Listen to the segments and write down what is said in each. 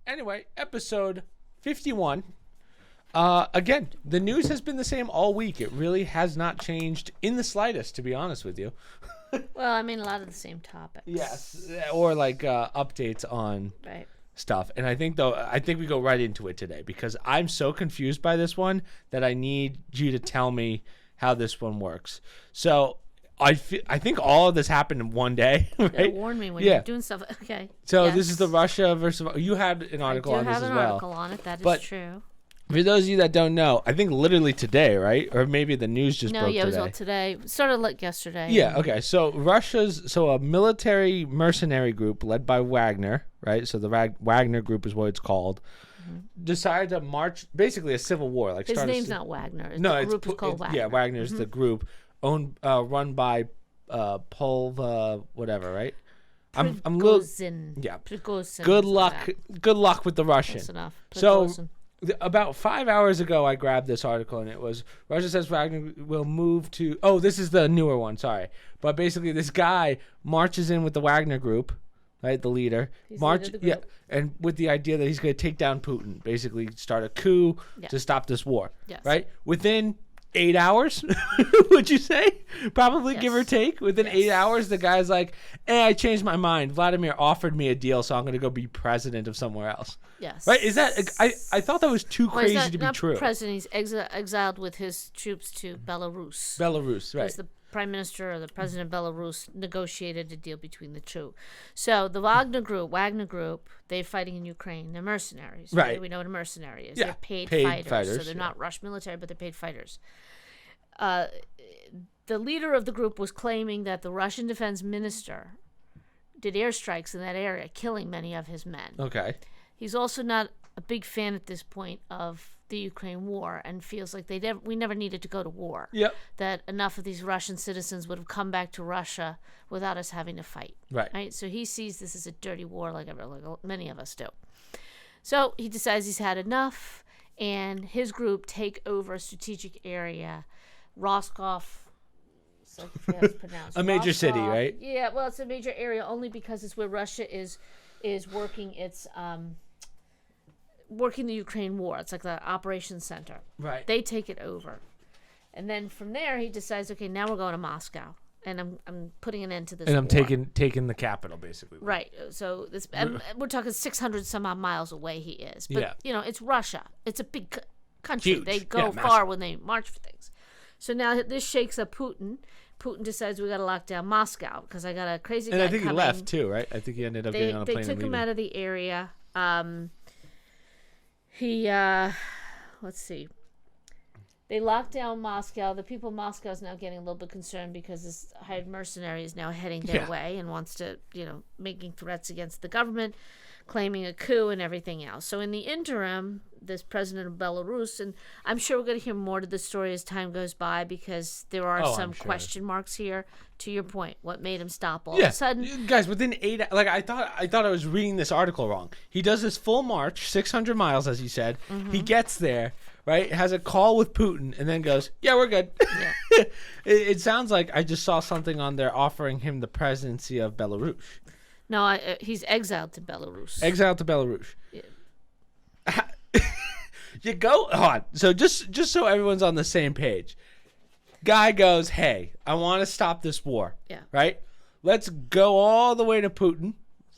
Anyway, episode 51. Again, the news has been the same all week. It really has not changed in the slightest, to be honest with you. Well, I mean, a lot of the same topics. Yes, or like updates on stuff. And I think we go right into it today because I'm so confused by this one that I need you to tell me how this one works. So I think all of this happened in one day. Right? They warned me when you're doing stuff. Okay. So this is the Russia versus. You had an article on this as well. I do have an article on it. That is true. For those of you that don't know, I think literally today, right? Or maybe the news just broke today. No, it was all today. It started like yesterday. Yeah, okay. So a military mercenary group led by Wagner, right? So the Wagner group is what it's called. Decided to march, basically a civil war. Like his name's not Wagner. No, the group is called Wagner. Yeah, Wagner's the group run by Polva, whatever, right? I'm a little. Yeah. Prigozhin. Good luck. Good luck with the Russian. Close enough. So. About 5 hours ago, I grabbed this article, and it was, Russia says Wagner will move to... Oh, this is the newer one, sorry. But basically, this guy marches in with the Wagner group, right, the leader. He's the leader of the group. Yeah, and with the idea that he's going to take down Putin, basically start a coup to stop this war, right? Within 8 hours, would you say? Probably, give or take. Within 8 hours, the guy's like, I changed my mind. Vladimir offered me a deal, so I'm going to go be president of somewhere else. Yes. Right? Is that... I thought that was too crazy to be true. President. He's exiled with his troops to Belarus. Belarus, right. Because the prime minister or the president of Belarus negotiated a deal between the two. So the Wagner Group, they're fighting in Ukraine. They're mercenaries. Right. We know what a mercenary is. Yeah. They're paid fighters. So they're not Russian military, but they're paid fighters. The leader of the group was claiming that the Russian defense minister did airstrikes in that area, killing many of his men. Okay. He's also not a big fan at this point of the Ukraine war and feels like we never needed to go to war. Yep. That enough of these Russian citizens would have come back to Russia without us having to fight. Right. So he sees this as a dirty war like many of us do. So he decides he's had enough, and his group take over a strategic area, Rostov. A major city, right? Yeah, well, it's a major area only because it's where Russia is working its working the Ukraine war. It's like the operations center. Right. They take it over, and then from there he decides, okay, now we're going to Moscow, and I'm putting an end to this. And I'm war. taking the capital basically. Right. So this, and we're talking 600 some odd miles away he is. But it's Russia. It's a big country. Huge. They go far when they march for things. So now this shakes up Putin. Putin decides we got to lock down Moscow because I got a crazy guy coming. And I think he left too, right? I think he ended up getting on a plane and leaving. They took him out of the area. Let's see. They locked down Moscow. The people of Moscow is now getting a little bit concerned because this hired mercenary is now heading their way and wants to, making threats against the government, claiming a coup and everything else. So in the interim, this president of Belarus, and I'm sure we're going to hear more to the story as time goes by because there are some question marks here. To your point, what made him stop all of a sudden? Guys, within 8, I thought I was reading this article wrong. He does this full march, 600 miles, as he said. Mm-hmm. He gets there, right? Has a call with Putin, and then goes, "Yeah, we're good." Yeah. It sounds like I just saw something on there offering him the presidency of Belarus. No, he's exiled to Belarus. Exiled to Belarus. Yeah. You go on. So just so everyone's on the same page. Guy goes, "Hey, I want to stop this war." Yeah. Right? Let's go all the way to Putin.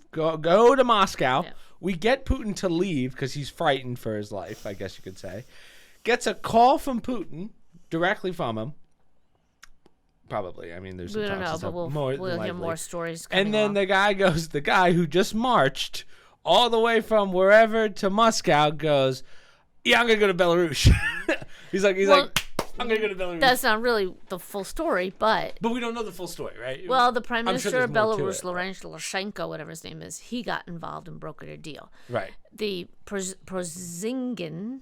Go to Moscow. Yeah. We get Putin to leave because he's frightened for his life, I guess you could say. Gets a call from Putin, directly from him. Probably. I mean, there's some we don't know, but we'll hear more stories coming And then along. the guy who just marched all the way from wherever to Moscow goes, "Yeah, I'm going to go to Belarus." he's like, "I'm going to go to Belarus." That's not really the full story, but we don't know the full story, right? Well, the prime minister of Belarus, Lukashenko, whatever his name is, he got involved and brokered a deal. Right. The Prigozhin,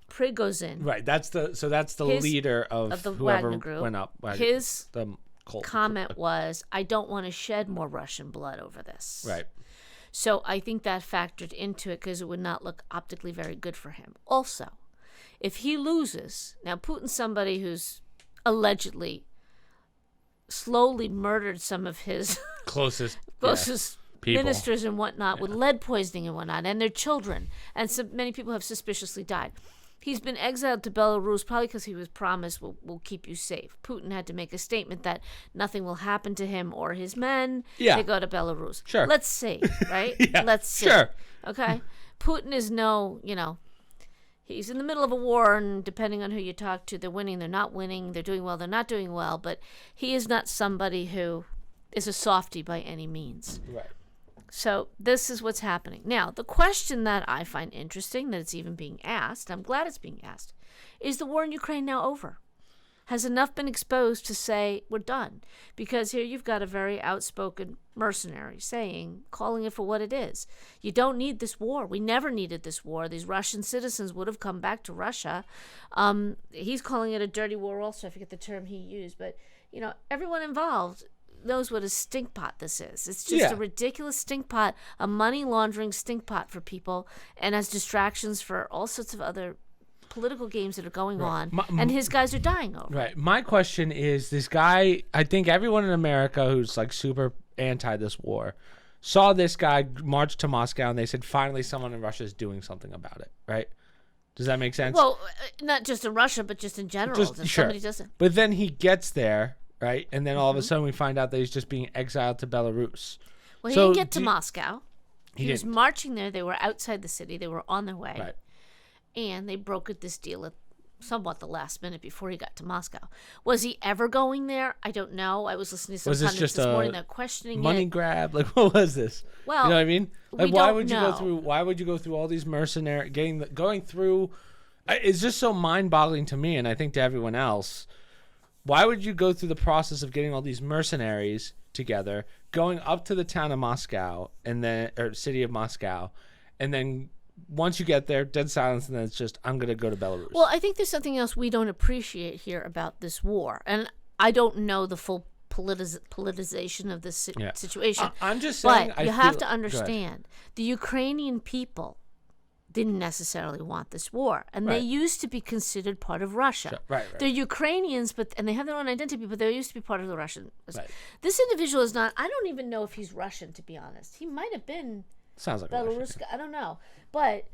Prigozhin. Right. That's the leader of the whoever Wagner group. Went up. His comment was, "I don't want to shed more Russian blood over this." Right. So I think that factored into it because it would not look optically very good for him. Also, if he loses, now Putin's somebody who's allegedly slowly murdered some of his closest ministers and whatnot with lead poisoning and whatnot, and their children. And so many people have suspiciously died. He's been exiled to Belarus probably because he was promised we'll keep you safe. Putin had to make a statement that nothing will happen to him or his men. Yeah. They go to Belarus. Sure. Let's see, right? Yeah. Let's see. Sure. Okay? Putin is he's in the middle of a war, and depending on who you talk to, they're winning, they're not winning, they're doing well, they're not doing well, but he is not somebody who is a softie by any means. Right. So this is what's happening. Now, the question that I find interesting, that it's even being asked, I'm glad it's being asked, is the war in Ukraine now over? Has enough been exposed to say we're done? Because here you've got a very outspoken mercenary calling it for what it is. You don't need this war. We never needed this war. These Russian citizens would have come back to Russia. He's calling it a dirty war also. I forget the term he used. But, everyone involved knows what a stinkpot this is. It's just a ridiculous stinkpot, a money laundering stinkpot for people, and as distractions for all sorts of other political games that are going on, and his guys are dying over. Right. My question is, this guy, I think everyone in America who's like super anti this war saw this guy march to Moscow, and they said, finally someone in Russia is doing something about it, right? Does that make sense? Well, not just in Russia, but just in general. Somebody doesn't. But then he gets there, right? And then all of a sudden we find out that he's just being exiled to Belarus. Well, he didn't get to Moscow. He was didn't. marching there. They were outside the city. They were on their way. Right. And they brokered this deal at somewhat the last minute before he got to Moscow. Was he ever going there? I don't know. I was listening to some pundits this morning that questioning money grab? Like, what was this? Well, you know what I mean? Like, why would you go through all these mercenary going through? It's just so mind-boggling to me, and I think to everyone else. Why would you go through the process of getting all these mercenaries together, going up to the town of Moscow or city of Moscow, and then once you get there, dead silence, and then it's just, I'm going to go to Belarus? Well, I think there's something else we don't appreciate here about this war, and I don't know the full politicization of this situation. I'm just saying, but you have to understand, the Ukrainian people didn't necessarily want this war, and they used to be considered part of Russia. Sure. Right. They're Ukrainians, and they have their own identity, but they used to be part of the Russian. Right. This individual is not. I don't even know if he's Russian, to be honest. He might have been. Sounds like Belarus. I don't know, but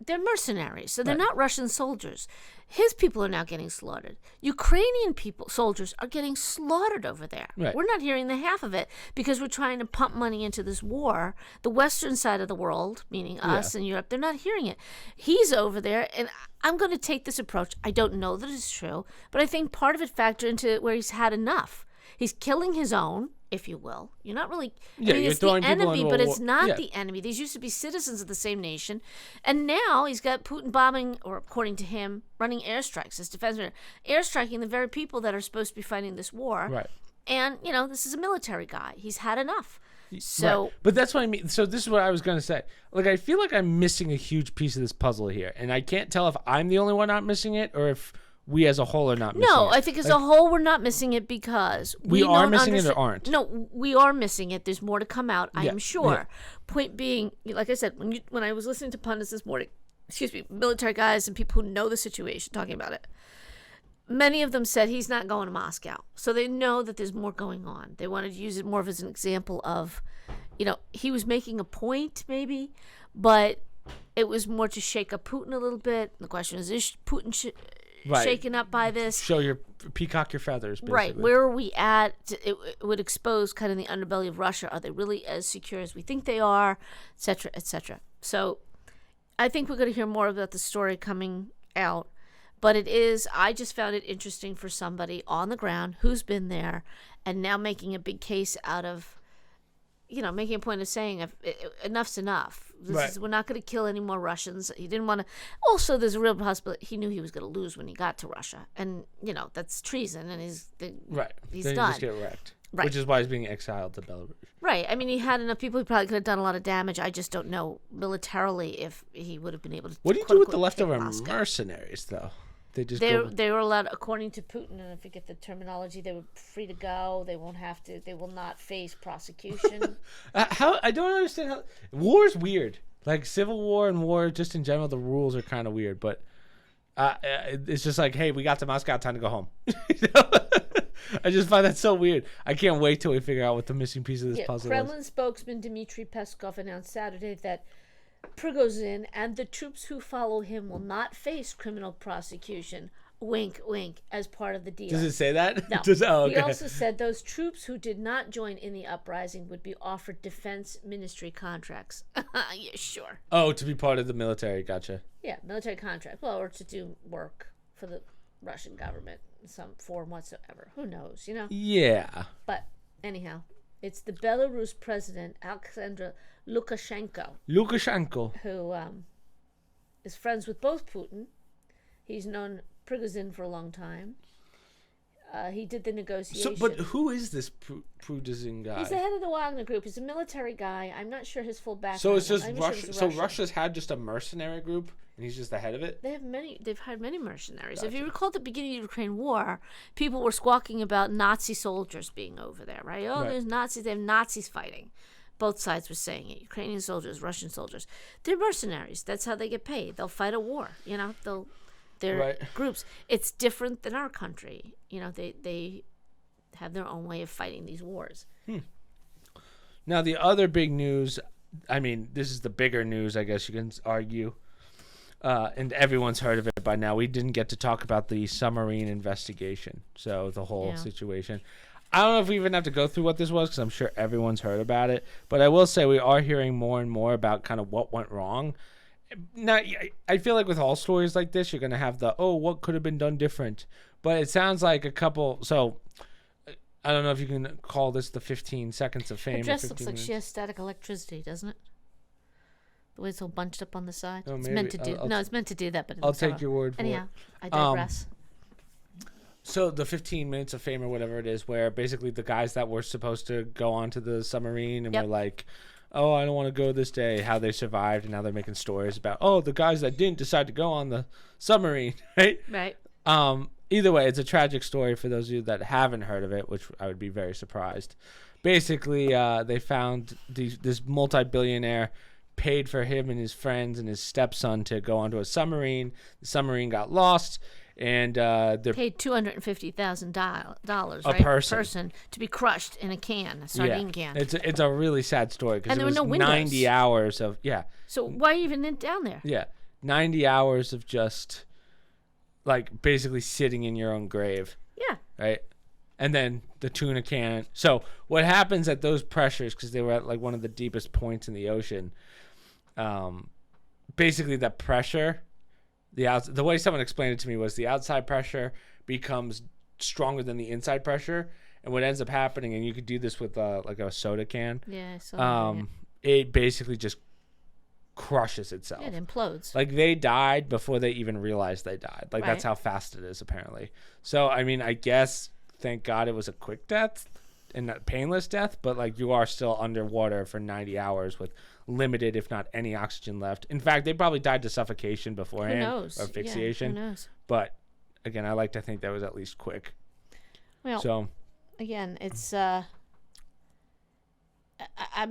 they're mercenaries, so they're not Russian soldiers. His people are now getting slaughtered. Ukrainian soldiers are getting slaughtered over there. Right. We're not hearing the half of it because we're trying to pump money into this war. The Western side of the world, meaning us and Europe, they're not hearing it. He's over there, and I'm going to take this approach. I don't know that it's true, but I think part of it factored into where he's had enough. He's killing his own, if you will. You're not really. It's the enemy, but it's not the enemy. These used to be citizens of the same nation, and now he's got Putin bombing, or according to him, running airstrikes. His defense airstriking the very people that are supposed to be fighting this war. Right. And this is a military guy. He's had enough. So, but that's what I mean. So this is what I was going to say. Like, I feel like I'm missing a huge piece of this puzzle here, and I can't tell if I'm the only one not missing it, or if we as a whole are not missing it. No, I think as a whole we're not missing it because we are missing it or aren't. No, we are missing it. There's more to come out, I am sure. Yeah. Point being, like I said, when I was listening to pundits this morning, military guys and people who know the situation talking about it, many of them said he's not going to Moscow. So they know that there's more going on. They wanted to use it more of as an example of, he was making a point maybe, but it was more to shake up Putin a little bit. The question is Putin shaken up by this? Peacock your feathers, basically. Right. Where are we at? It would expose kind of the underbelly of Russia. Are they really as secure as we think they are, et cetera, et cetera. So I think we're going to hear more about the story coming out. But I just found it interesting for somebody on the ground who's been there and now making a big case out of, making a point of saying enough's enough. We're not going to kill any more Russians. He didn't want to. Also, there's a real possibility he knew he was going to lose when he got to Russia, and that's treason, and he's then done. You just get wrecked. Right. Which is why he's being exiled to Belarus. Right. I mean, he had enough people. He probably could have done a lot of damage. I just don't know militarily if he would have been able to. What do you do with the leftover mercenaries, though? They were allowed, according to Putin, and I forget the terminology, they were free to go. They won't have to. They will not face prosecution. I don't understand how war's weird. Like civil war and war, just in general, the rules are kind of weird. But it's just like, hey, we got to Moscow, time to go home. I just find that so weird. I can't wait till we figure out what the missing piece of this puzzle Kremlin is. spokesman Dmitry Peskov announced Saturday that Prigozhin and the troops who follow him will not face criminal prosecution. Wink, wink, as part of the deal. Does it say that? No. Okay. He also said those troops who did not join in the uprising would be offered defense ministry contracts. Yeah, sure. Oh, to be part of the military. Gotcha. Yeah, military contract. Well, or to do work for the Russian government in some form whatsoever. Who knows, you know? Yeah. But anyhow, it's the Belarus president, Alexander Lukashenko, who is friends with both Putin. He's known Prigozhin for a long time. He did the negotiation. But who is this Prigozhin guy? He's the head of the Wagner Group. He's a military guy. I'm not sure his full background. So it's just Russia. So Russia's had just a mercenary group, and he's just the head of it? They've had many mercenaries. Gotcha. If you recall at the beginning of the Ukraine war, people were squawking about Nazi soldiers being over there, right? Oh, there's Nazis. They have Nazis fighting. Both sides were saying it. Ukrainian soldiers, Russian soldiers. They're mercenaries. That's how they get paid. They'll fight a war. You know, they're groups. It's different than our country. You know, they have their own way of fighting these wars. Now, the other big news, I mean, this is the bigger news, I guess you can argue, and everyone's heard of it by now. We didn't get to talk about the submarine investigation, so the whole situation. I don't know if we even have to go through what this was because I'm sure everyone's heard about it. But I will say we are hearing more and more about kind of what went wrong. Now, I feel like with all stories like this, you're going to have what could have been done different. But it sounds like a couple. So I don't know if you can call this the 15 seconds of fame. Her dress looks like she has static electricity, doesn't it? The way it's all bunched up on the side. Oh, it's maybe. meant to do. It's meant to do that. But I'll take your word for it. Anyhow, I digress. So the 15 minutes of fame or whatever it is, where basically the guys that were supposed to go onto the submarine and were like, oh, I don't want to go this day, how they survived, and now they're making stories about, the guys that didn't decide to go on the submarine, right? Right. Either way, it's a tragic story for those of you that haven't heard of it, which I would be very surprised. Basically, they found this multi-billionaire paid for him and his friends and his stepson to go onto a submarine. The submarine got lost. And they're paid $250,000 a person to be crushed in a sardine can. It's a really sad story because there was no 90 hours of So why even down there? 90 hours of just like basically sitting in your own grave. Yeah. Right. And then the tuna can. So what happens at those pressures, because they were at like one of the deepest points in the ocean. Basically, that pressure. The way someone explained it to me was the outside pressure becomes stronger than the inside pressure, and what ends up happening, and you could do this with like a soda can. Yeah, I saw that. It basically just crushes itself. It implodes. Like they died before they even realized they died. Like that's how fast it is apparently. So I mean, I guess thank God it was a quick death and not painless death, but like you are still underwater for 90 hours with limited, if not any, oxygen left. In fact, they probably died to suffocation beforehand or asphyxiation. Who knows? But again, I like to think that was at least quick. Well, so again, it's I'm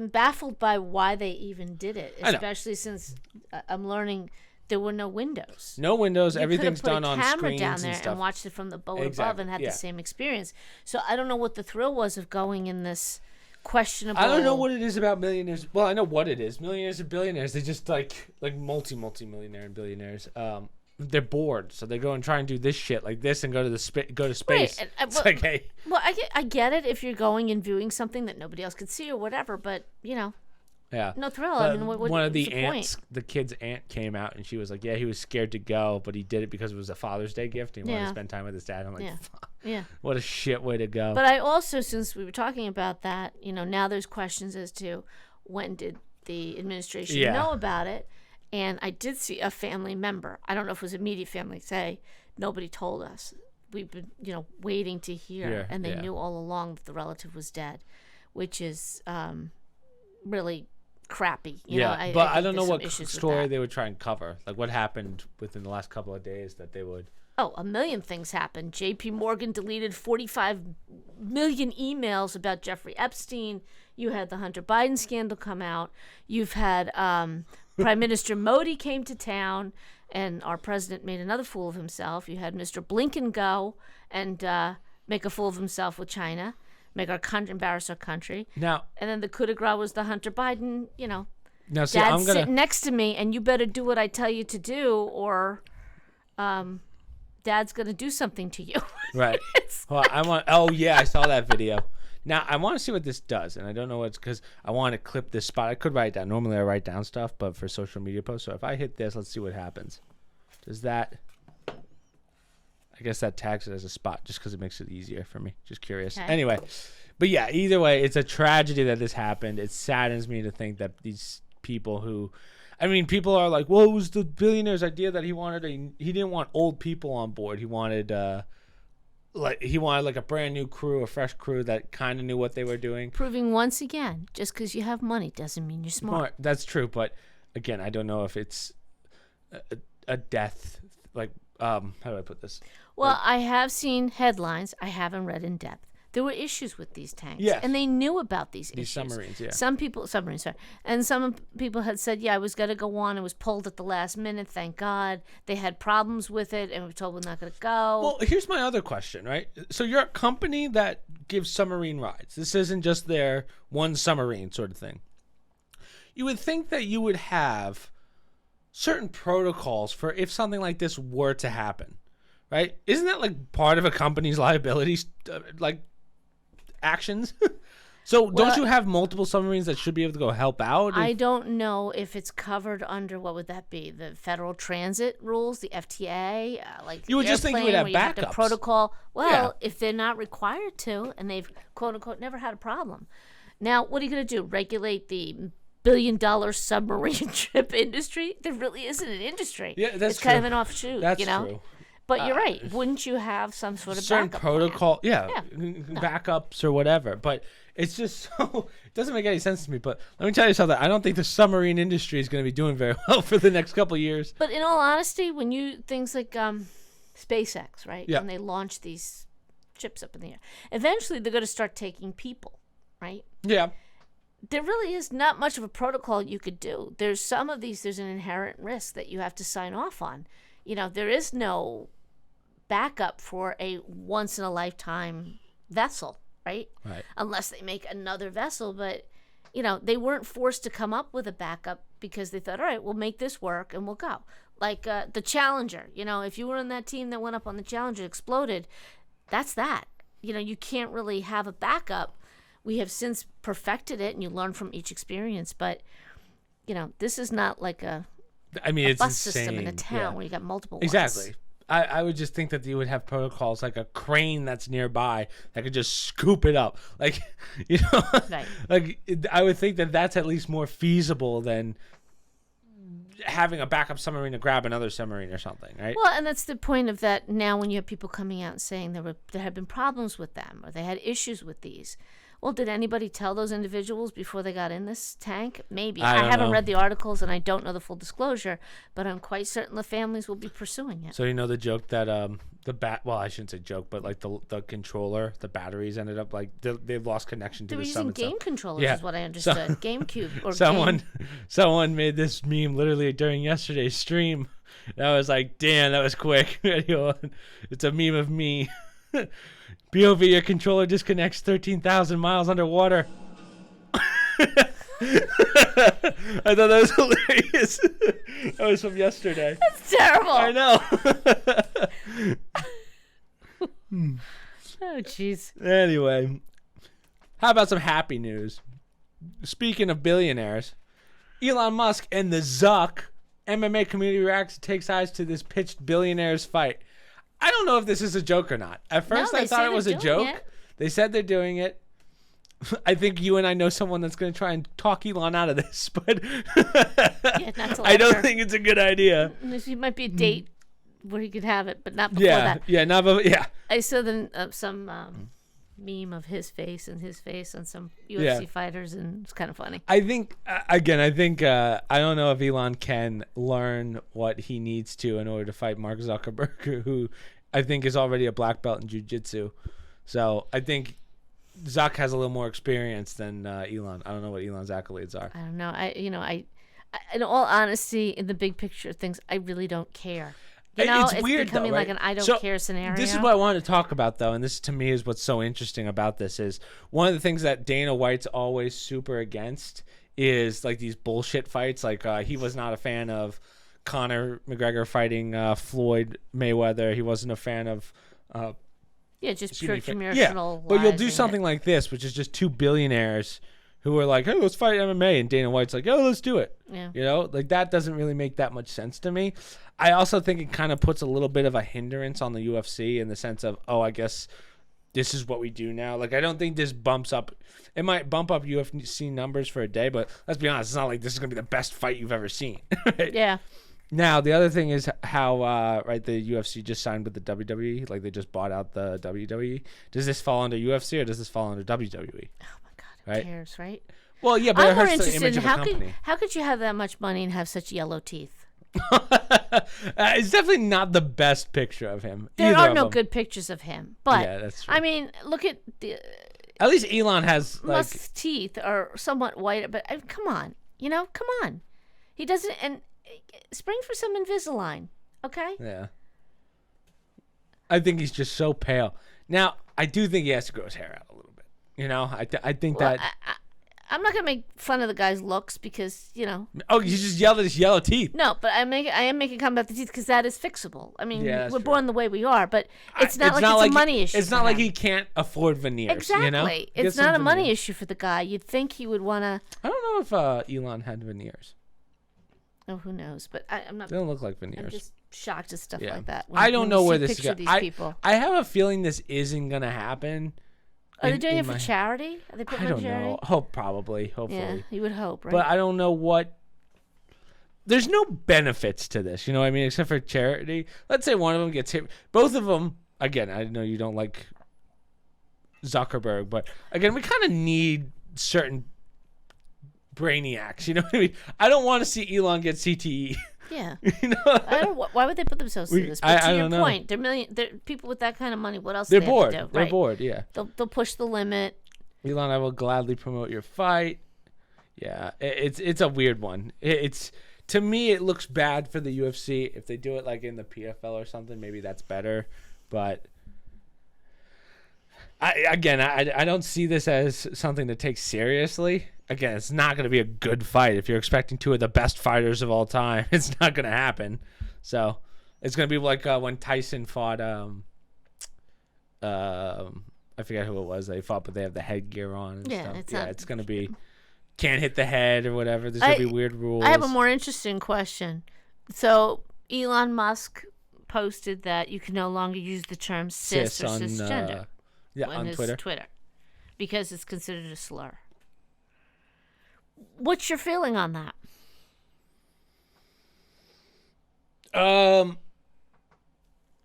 baffled by why they even did it, especially since I'm learning there were no windows. No windows. Everything's done on screens and stuff. You could have put a camera down there and watched it from the boat above and had the same experience. So I don't know what the thrill was of going in this questionable. I don't know what it is about millionaires. Well, I know what it is. Millionaires and billionaires. They just like multi-millionaire and billionaires. They're bored, so they go and try and do this shit like this and go to space. Right. It's like, hey. Well, I get it if you're going and viewing something that nobody else could see or whatever, but you know. Yeah. No thrill. I mean, one of the aunts, the kid's aunt came out and she was like, yeah, he was scared to go, but he did it because it was a Father's Day gift. And he wanted to spend time with his dad. I'm like, fuck. Yeah. What a shit way to go. But I also, since we were talking about that, now there's questions as to when did the administration know about it. And I did see a family member. I don't know if it was immediate family say, nobody told us. We've been, waiting to hear. And they knew all along that the relative was dead, which is really crappy. But I don't know what story they would try and cover. Like what happened within the last couple of days that they would. Oh, a million things happened. J.P. Morgan deleted 45 million emails about Jeffrey Epstein. You had the Hunter Biden scandal come out. You've had Prime Minister Modi came to town, and our president made another fool of himself. You had Mr. Blinken go and make a fool of himself with China, make our country, embarrass our country. Now, and then the coup de grace was the Hunter Biden, now see, Dad's sitting next to me, and you better do what I tell you to do, or Dad's going to do something to you. Right. Well, I saw that video. Now, I want to see what this does, and I don't know what's because I want to clip this spot. I could write it down. Normally, I write down stuff, but for social media posts. So if I hit this, let's see what happens. Does that... I guess that tags it as a spot just because it makes it easier for me. Just curious. Okay. Anyway, but yeah, either way, it's a tragedy that this happened. It saddens me to think that these people who... I mean, people are like, well, it was the billionaire's idea that he didn't want old people on board. He wanted a brand new crew, a fresh crew that kind of knew what they were doing. Proving once again, just because you have money doesn't mean you're smart. That's true, but again, I don't know if it's a death. Like, how do I put this? Well, I have seen headlines. I haven't read in depth. There were issues with these tanks, and they knew about these issues. Submarines, yeah. Submarines, sorry. And some people had said, yeah, I was going to go on. It was pulled at the last minute, thank God. They had problems with it, and we were told we're not going to go. Well, here's my other question, right? So you're a company that gives submarine rides. This isn't just their one submarine sort of thing. You would think that you would have certain protocols for if something like this were to happen, right? Isn't that like part of a company's liabilities, actions? So don't you have multiple submarines that should be able to go help out? I don't know if it's covered under, what would that be? The Federal Transit Rules, the FTA? You would just think you would have backups. The protocol. Well, if they're not required to, and they've, quote unquote, never had a problem. Now, what are you going to do? Regulate the billion-dollar submarine ship industry? There really isn't an industry. Yeah, that's It's kind of an offshoot, That's true. But you're right. Wouldn't you have some sort of certain backup protocol? Plan? Backups or whatever. But it's just so it doesn't make any sense to me. But let me tell you something. I don't think the submarine industry is going to be doing very well for the next couple of years. But in all honesty, when things like SpaceX, right? Yeah. When they launch these ships up in the air, eventually they're going to start taking people, right? Yeah. There really is not much of a protocol you could do. There's an inherent risk that you have to sign off on. There is no backup for a once-in-a-lifetime vessel, right? Right. Unless they make another vessel. But, they weren't forced to come up with a backup because they thought, all right, we'll make this work and we'll go. Like the Challenger. If you were on that team that went up on the Challenger, exploded, that's that. You can't really have a backup. We have since perfected it, and you learn from each experience. But, this is not like it's bus system in a town where you got multiple ones. Exactly. I would just think that you would have protocols like a crane that's nearby that could just scoop it up. Like, right. I would think that that's at least more feasible than having a backup submarine to grab another submarine or something, right? Well, and that's the point of that now when you have people coming out and saying there have been problems with them or they had issues with these. Well, did anybody tell those individuals before they got in this tank? Maybe. I haven't read the articles and I don't know the full disclosure, but I'm quite certain the families will be pursuing it. So the joke that well, I shouldn't say joke, but like the controller, the batteries ended up like they've lost connection to the using game controllers, is what I understood. So, GameCube or someone made this meme literally during yesterday's stream. And I was like, damn, that was quick. It's a meme of me. POV, your controller disconnects 13,000 miles underwater. I thought that was hilarious. That was from yesterday. That's terrible. I know. Oh, jeez. Anyway, how about some happy news? Speaking of billionaires, Elon Musk and the Zuck MMA community reacts to take sides to this pitched billionaires fight. I don't know if this is a joke or not. At first, I thought it was a joke. They said they're doing it. I think you and I know someone that's going to try and talk Elon out of this, but I don't think it's a good idea. It might be a date where he could have it, but not before that. Yeah. I saw some meme of his face and some UFC fighters, and it's kind of funny. I think, I don't know if Elon can learn what he needs to in order to fight Mark Zuckerberg, who I think is already a black belt in jiu-jitsu. So I think Zuck has a little more experience than Elon. I don't know what Elon's accolades are. I don't know. I in all honesty, in the big picture of things, I really don't care. You know, it's weird, becoming though, like right? an I don't care scenario. This is what I wanted to talk about, though, and this to me is what's so interesting about this is one of the things that Dana White's always super against is like these bullshit fights. Like he was not a fan of Conor McGregor fighting Floyd Mayweather. He wasn't a fan of just pure commercial. Yeah, but you'll do something like this, which is just two billionaires who are like, hey, let's fight MMA, and Dana White's like, oh, let's do it. Yeah. You know, like that doesn't really make that much sense to me. I also think it kind of puts a little bit of a hindrance on the UFC in the sense of, oh, I guess this is what we do now. Like, I don't think this bumps up. It might bump up UFC numbers for a day, but let's be honest, it's not like this is going to be the best fight you've ever seen. Right? Yeah. Now, the other thing is how, the UFC just signed with the WWE. Like, they just bought out the WWE. Does this fall under UFC or does this fall under WWE? Oh, my God. Who cares, right? Well, yeah, but I'm it more hurts the interested image in of a company. how could you have that much money and have such yellow teeth? It's definitely not the best picture of him. There are no good pictures of him. But, yeah, that's true. I mean, look at the... At least Elon has, like... Musk's teeth are somewhat white, but come on. You know, come on. He doesn't... And spring for some Invisalign, okay? Yeah. I think he's just so pale. Now, I do think he has to grow his hair out a little bit. You know, I think that... I'm not gonna make fun of the guy's looks because Oh, you just yelled at his yellow teeth. No, but I am making comment about the teeth because that is fixable. I mean, we're true. born the way we are, but it's not like it's a money issue. It's not like he can't afford veneers. Exactly, you know? It's not a money issue for the guy. You'd think he would want to. I don't know if Elon had veneers. Oh, who knows? But I'm not. They don't look like veneers. I'm just shocked at stuff like that. I don't know where this is going. I have a feeling this isn't gonna happen. Are they doing it for charity? Are they putting I don't know. Hopefully. Yeah, you would hope, right? But I don't know what. There's no benefits to this, you know what I mean, except for charity. Let's say one of them gets hit. Both of them, again, I know you don't like Zuckerberg, but again, we kind of need certain brainiacs, you know what I mean? I don't want to see Elon get CTE. Yeah. You know? Why would they put themselves through this? But to your point, they're people with that kind of money. What else? They're do bored. They have to do, They're right? bored. Yeah. They'll push the limit. Elon, I will gladly promote your fight. Yeah, it's a weird one. It's to me, it looks bad for the UFC if they do it like in the PFL or something. Maybe that's better, but I don't see this as something to take seriously. Again, it's not going to be a good fight. If you're expecting two of the best fighters of all time, it's not going to happen. So it's going to be like when Tyson fought, I forget who it was they fought, but they have the headgear on and stuff. It's going to be can't hit the head or whatever. There's going to be weird rules. I have a more interesting question. So Elon Musk posted that you can no longer use the term cis or cisgender on Twitter. Because it's considered a slur. What's your feeling on that?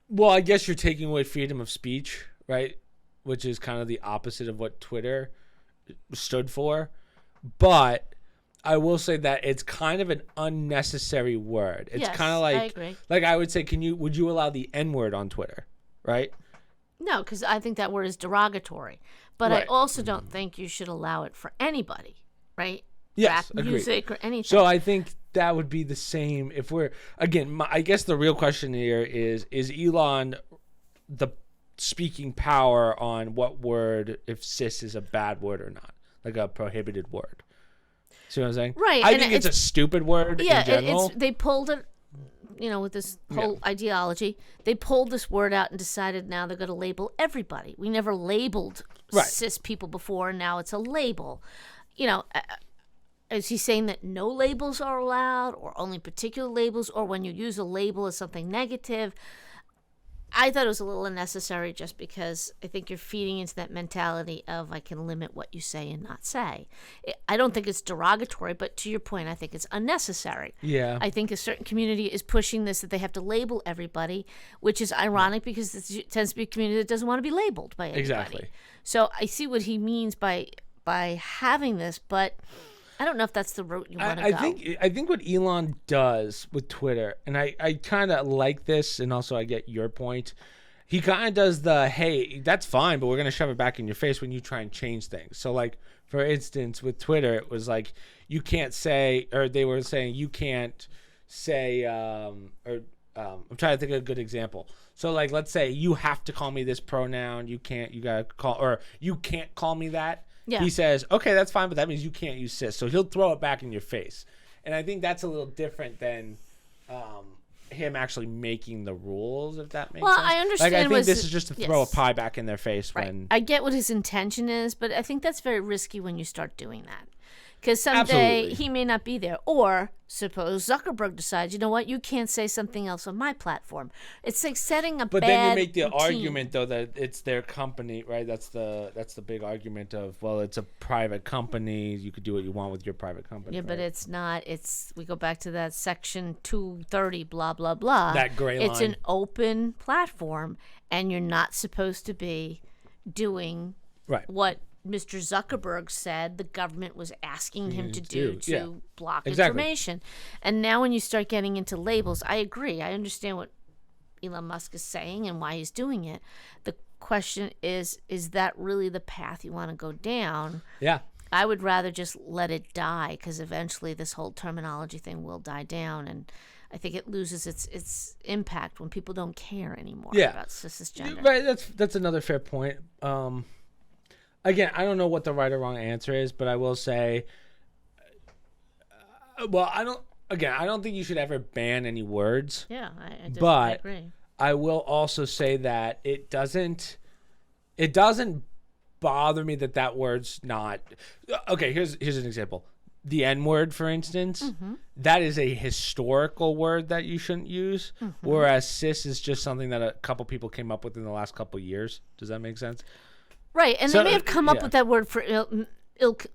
Well, I guess you're taking away freedom of speech, right? Which is kind of the opposite of what Twitter stood for. But I will say that it's kind of an unnecessary word. It's kind of like, I agree. Like I would say, would you allow the N-word on Twitter, right? No, because I think that word is derogatory. But right. I also don't think you should allow it for anybody, right? Yes, rap music or anything. So I think that would be the same if we're again. I guess the real question here is Elon the speaking power on what word, if cis is a bad word or not, like a prohibited word. See what I'm saying? Right. I think it's a stupid word. Yeah, in general. they pulled it. With this whole ideology, they pulled this word out and decided now they're going to label everybody. We never labeled cis people before, and now it's a label. Is he saying that no labels are allowed or only particular labels, or when you use a label as something negative? I thought it was a little unnecessary just because I think you're feeding into that mentality of I can limit what you say and not say. I don't think it's derogatory, but to your point, I think it's unnecessary. Yeah. I think a certain community is pushing this that they have to label everybody, which is ironic because it tends to be a community that doesn't want to be labeled by anybody. Exactly. So I see what he means by having this, but I don't know if that's the route you want to go. I think what Elon does with Twitter, and I kind of like this, and also I get your point. He kind of does hey, that's fine, but we're going to shove it back in your face when you try and change things. So, like, for instance, with Twitter, it was like, you can't say, or they were saying you can't say, I'm trying to think of a good example. So like, let's say you have to call me this pronoun. You gotta call, or you can't call me that. Yeah. He says, okay, that's fine, but that means you can't use sis. So he'll throw it back in your face. And I think that's a little different than him actually making the rules, if that makes sense. Well, I understand. Like, I think this is just to throw a pie back in their face. Right. When I get what his intention is, but I think that's very risky when you start doing that. Because someday he may not be there. Or suppose Zuckerberg decides, you know what, you can't say something else on my platform. It's like setting a bad But then you make the routine. argument, though, that it's their company, right? That's the big argument of, well, it's a private company. You could do what you want with your private company. Yeah, right? but it's not. We go back to that Section 230, blah, blah, blah. That gray line. It's an open platform, and you're not supposed to be doing what Mr. Zuckerberg said the government was asking him to do to block information. And now when you start getting into labels, I agree. I understand what Elon Musk is saying and why he's doing it. The question is that really the path you want to go down? Yeah. I would rather just let it die, because eventually this whole terminology thing will die down, and I think it loses its impact when people don't care anymore about cisgender. Right, that's another fair point. Again, I don't know what the right or wrong answer is, but I will say, I don't think you should ever ban any words. Yeah, I agree. I will also say that it doesn't bother me that word's not. Okay, here's an example. The N-word, for instance, that is a historical word that you shouldn't use, whereas cis is just something that a couple people came up with in the last couple years. Does that make sense? Right, and they may have come up with that word for ill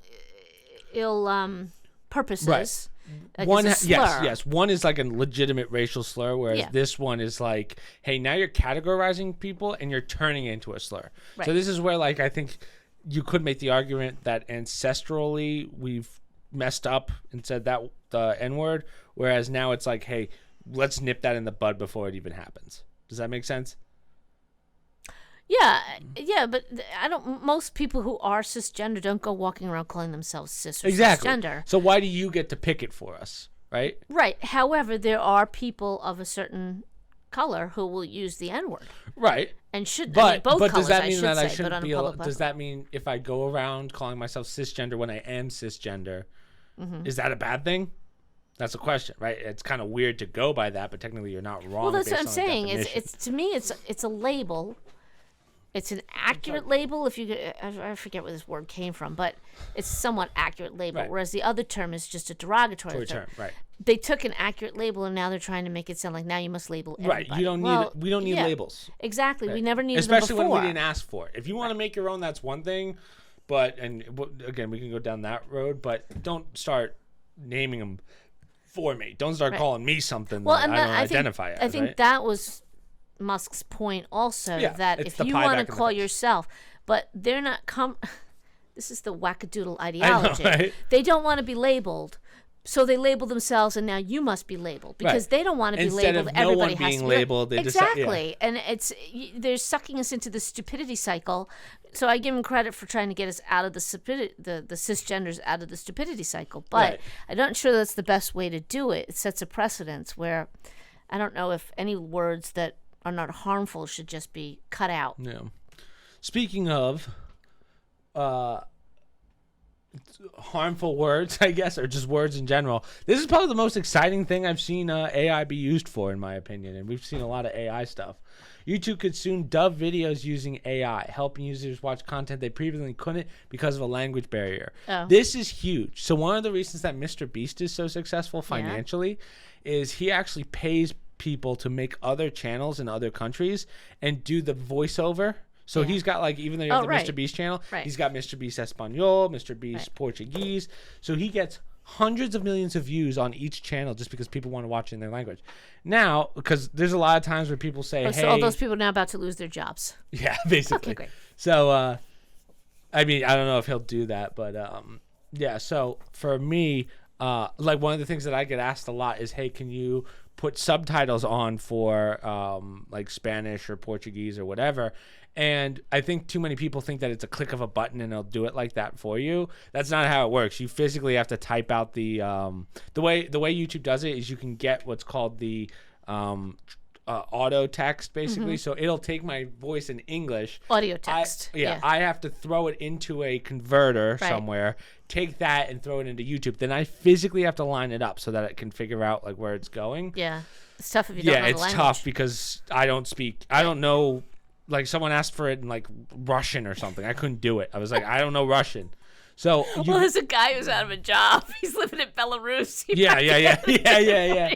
purposes. Right. Like one, it's a slur. yes. One is like a legitimate racial slur, whereas this one is like, hey, now you're categorizing people and you're turning it into a slur. Right. So this is where, like, I think you could make the argument that ancestrally we've messed up and said that the N-word, whereas now it's like, hey, let's nip that in the bud before it even happens. Does that make sense? Yeah, but most people who are cisgender don't go walking around calling themselves cis or cisgender. So why do you get to pick it for us, right? Right. However, there are people of a certain color who will use the N-word. Right. And should, but both but colors, does that mean that I say, shouldn't be does that mean if I go around calling myself cisgender when I am cisgender, is that a bad thing? That's a question, right? It's kind of weird to go by that, but technically you're not wrong. Well, that's what I'm saying. It's to me, it's a label. It's an accurate label. I forget where this word came from, but it's a somewhat accurate label. Right. Whereas the other term is just a derogatory term. Right. They took an accurate label and now they're trying to make it sound like now you must label everybody. Right. We don't need labels. Exactly. Right. We never needed them before. Especially when we didn't ask for it. If you want to make your own, that's one thing. But again, we can go down that road. But don't start naming them for me. Don't start calling me something that I don't identify as. I think that was Musk's point also, that if you want to call yourself, but they're not this is the wackadoodle ideology. I know, right? They don't want to be labeled, so they label themselves, and now you must be labeled because they don't want to be labeled. Everybody has to be labeled. Exactly, and they're sucking us into the stupidity cycle. So I give them credit for trying to get us out of the cisgenders out of the stupidity cycle, but I'm not sure that's the best way to do it. It sets a precedence where I don't know if any words that are not harmful should just be cut out. Yeah. Speaking of harmful words, I guess, or just words in general, this is probably the most exciting thing I've seen AI be used for, in my opinion, and we've seen a lot of AI stuff. YouTube could soon dub videos using AI, helping users watch content they previously couldn't because of a language barrier. Oh. This is huge. So one of the reasons that Mr. Beast is so successful financially is he actually pays people to make other channels in other countries and do the voiceover. So he's got, like, even though you have the Mr. Beast channel, he's got Mr. Beast Espanol, Mr. Beast Portuguese. So he gets hundreds of millions of views on each channel just because people want to watch it in their language. Now, because there's a lot of times where people say, hey. So all those people are now about to lose their jobs. Yeah, basically. Okay, great. So, I mean, I don't know if he'll do that, but so for me, like, one of the things that I get asked a lot is, hey, can you put subtitles on for like Spanish or Portuguese or whatever? And I think too many people think that it's a click of a button and it'll do it like that for you. That's not how it works. You physically have to type out the way YouTube does it is you can get what's called the auto text basically. So it'll take my voice in English, audio text. I have to throw it into a converter somewhere, take that and throw it into YouTube. Then I physically have to line it up so that it can figure out like where it's going. Yeah, it's tough if you don't know the language. Yeah, it's tough because I don't know. Like someone asked for it in like Russian or something. I couldn't do it. I was like, I don't know Russian. So well, there's a guy who's out of a job. He's living in Belarus. Yeah.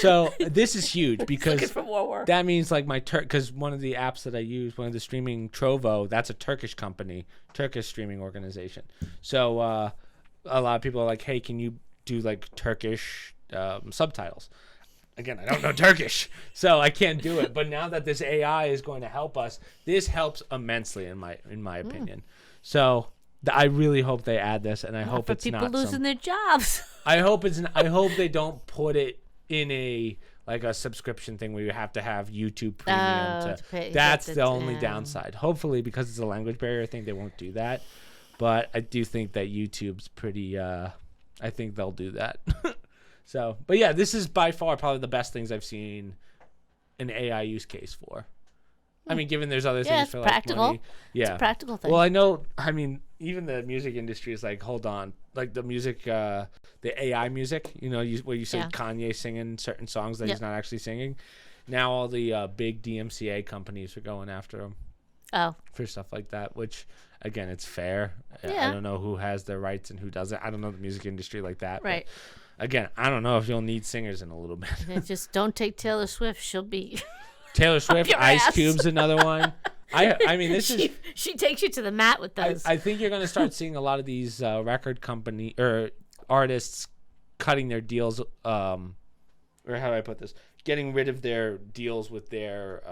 So this is huge because for that means like my because one of the apps that I use, one of the streaming Trovo, that's a Turkish company, Turkish streaming organization. So a lot of people are like, hey, can you do like Turkish subtitles? Again, I don't know Turkish, so I can't do it. But now that this AI is going to help us, this helps immensely in my opinion. So I really hope they add this, and I hope it's not people losing their jobs. I hope they don't put it in a subscription thing where you have to have YouTube Premium. That's the only downside. Hopefully, because it's a language barrier, I think they won't do that. But I do think that YouTube's pretty. I think they'll do that. So, but yeah, this is by far probably the best things I've seen an AI use case for. I mean, given there's other things for like practical. money. Yeah, it's a practical thing. Well, I know. I mean, even the music industry is like, hold on, like the music, the AI music. You know, where you say Kanye singing certain songs that he's not actually singing. Now all the big DMCA companies are going after him. Oh. For stuff like that, which again, it's fair. I don't know who has their rights and who doesn't. I don't know the music industry like that. Right. But again, I don't know if you'll need singers in a little bit. Just don't take Taylor Swift. She'll be Taylor Swift, Ice Cube's another one. I mean, she takes you to the mat with those. I think you're going to start seeing a lot of these record company or artists cutting their deals, or how do I put this? Getting rid of their deals with their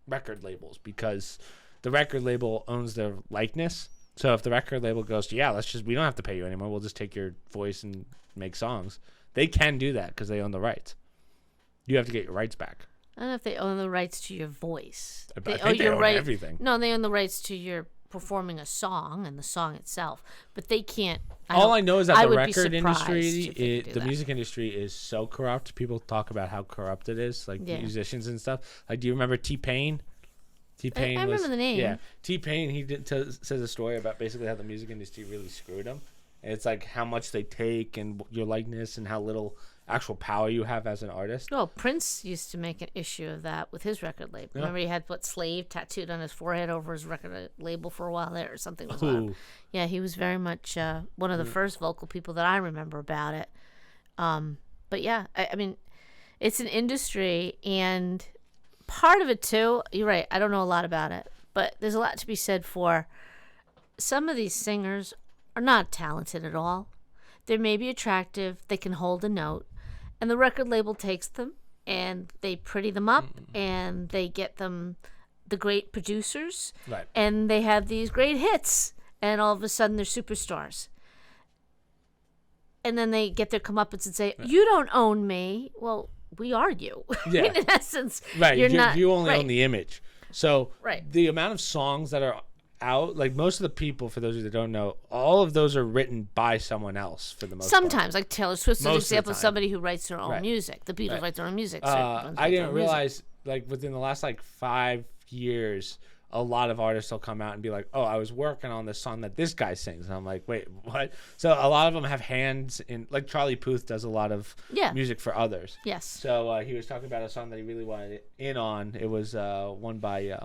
record labels because the record label owns their likeness. So if the record label goes, we don't have to pay you anymore. We'll just take your voice and make songs. They can do that because they own the rights. You have to get your rights back. I don't know if they own the rights to your voice. I think they own everything. No, they own the rights to your performing a song and the song itself. But they can't. All I know is that the record industry, the music industry is so corrupt. People talk about how corrupt it is, like musicians and stuff. Like, do you remember T-Pain? T-Pain I remember the name. Yeah, T-Pain, he says a story about basically how the music industry really screwed him. And it's like how much they take and your likeness and how little actual power you have as an artist. Well, Prince used to make an issue of that with his record label. Remember he had Slave tattooed on his forehead over his record label for a while there or something was on. Yeah, he was very much one of the first vocal people that I remember about it. But yeah, I mean, it's an industry, and part of it too, you're right, I don't know a lot about it, but there's a lot to be said for some of these singers are not talented at all. They may be attractive, they can hold a note, and the record label takes them and they pretty them up and they get them the great producers, right, and they have these great hits, and all of a sudden they're superstars. And then they get their comeuppance and say, you don't own me. Well, we are you. Yeah. In essence, right. You only right. own the image. So right. The amount of songs that are out, like most of the people, for those of you that don't know, all of those are written by someone else for the most part. Sometimes, like Taylor Swift's an example of somebody who writes their own music. The Beatles write their own music. I didn't realize, like within the last 5 years, a lot of artists will come out and be like, oh, I was working on this song that this guy sings. And I'm like, wait, what? So a lot of them have hands in, like Charlie Puth does a lot of music for others. Yes. So he was talking about a song that he really wanted in on. It was one by,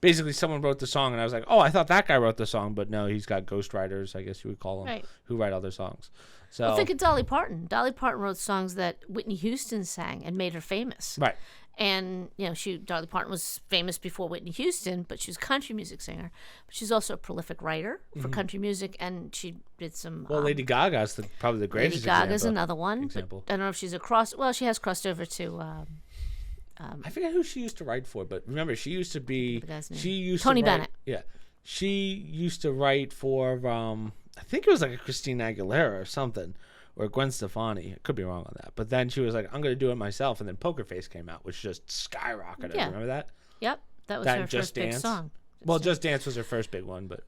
basically someone wrote the song and I was like, oh, I thought that guy wrote the song. But no, he's got ghostwriters, I guess you would call them, who write other songs. So well, think of Dolly Parton. Dolly Parton wrote songs that Whitney Houston sang and made her famous. Right. And, Dolly Parton was famous before Whitney Houston, but she was a country music singer. But she's also a prolific writer for country music, and she did some... Well, Lady Gaga's probably the greatest example. Lady Gaga's another one. I don't know if she's she has crossed over to... I forget who she used to write for, but remember, she used to be... Tony Bennett. Yeah. She used to write for, I think it was like a Christina Aguilera or something. Or Gwen Stefani. I could be wrong on that. But then she was like, I'm going to do it myself. And then Poker Face came out, which just skyrocketed. Yeah. Remember that? Yep. That was her first big song. Well, Just Dance was her first big one, but...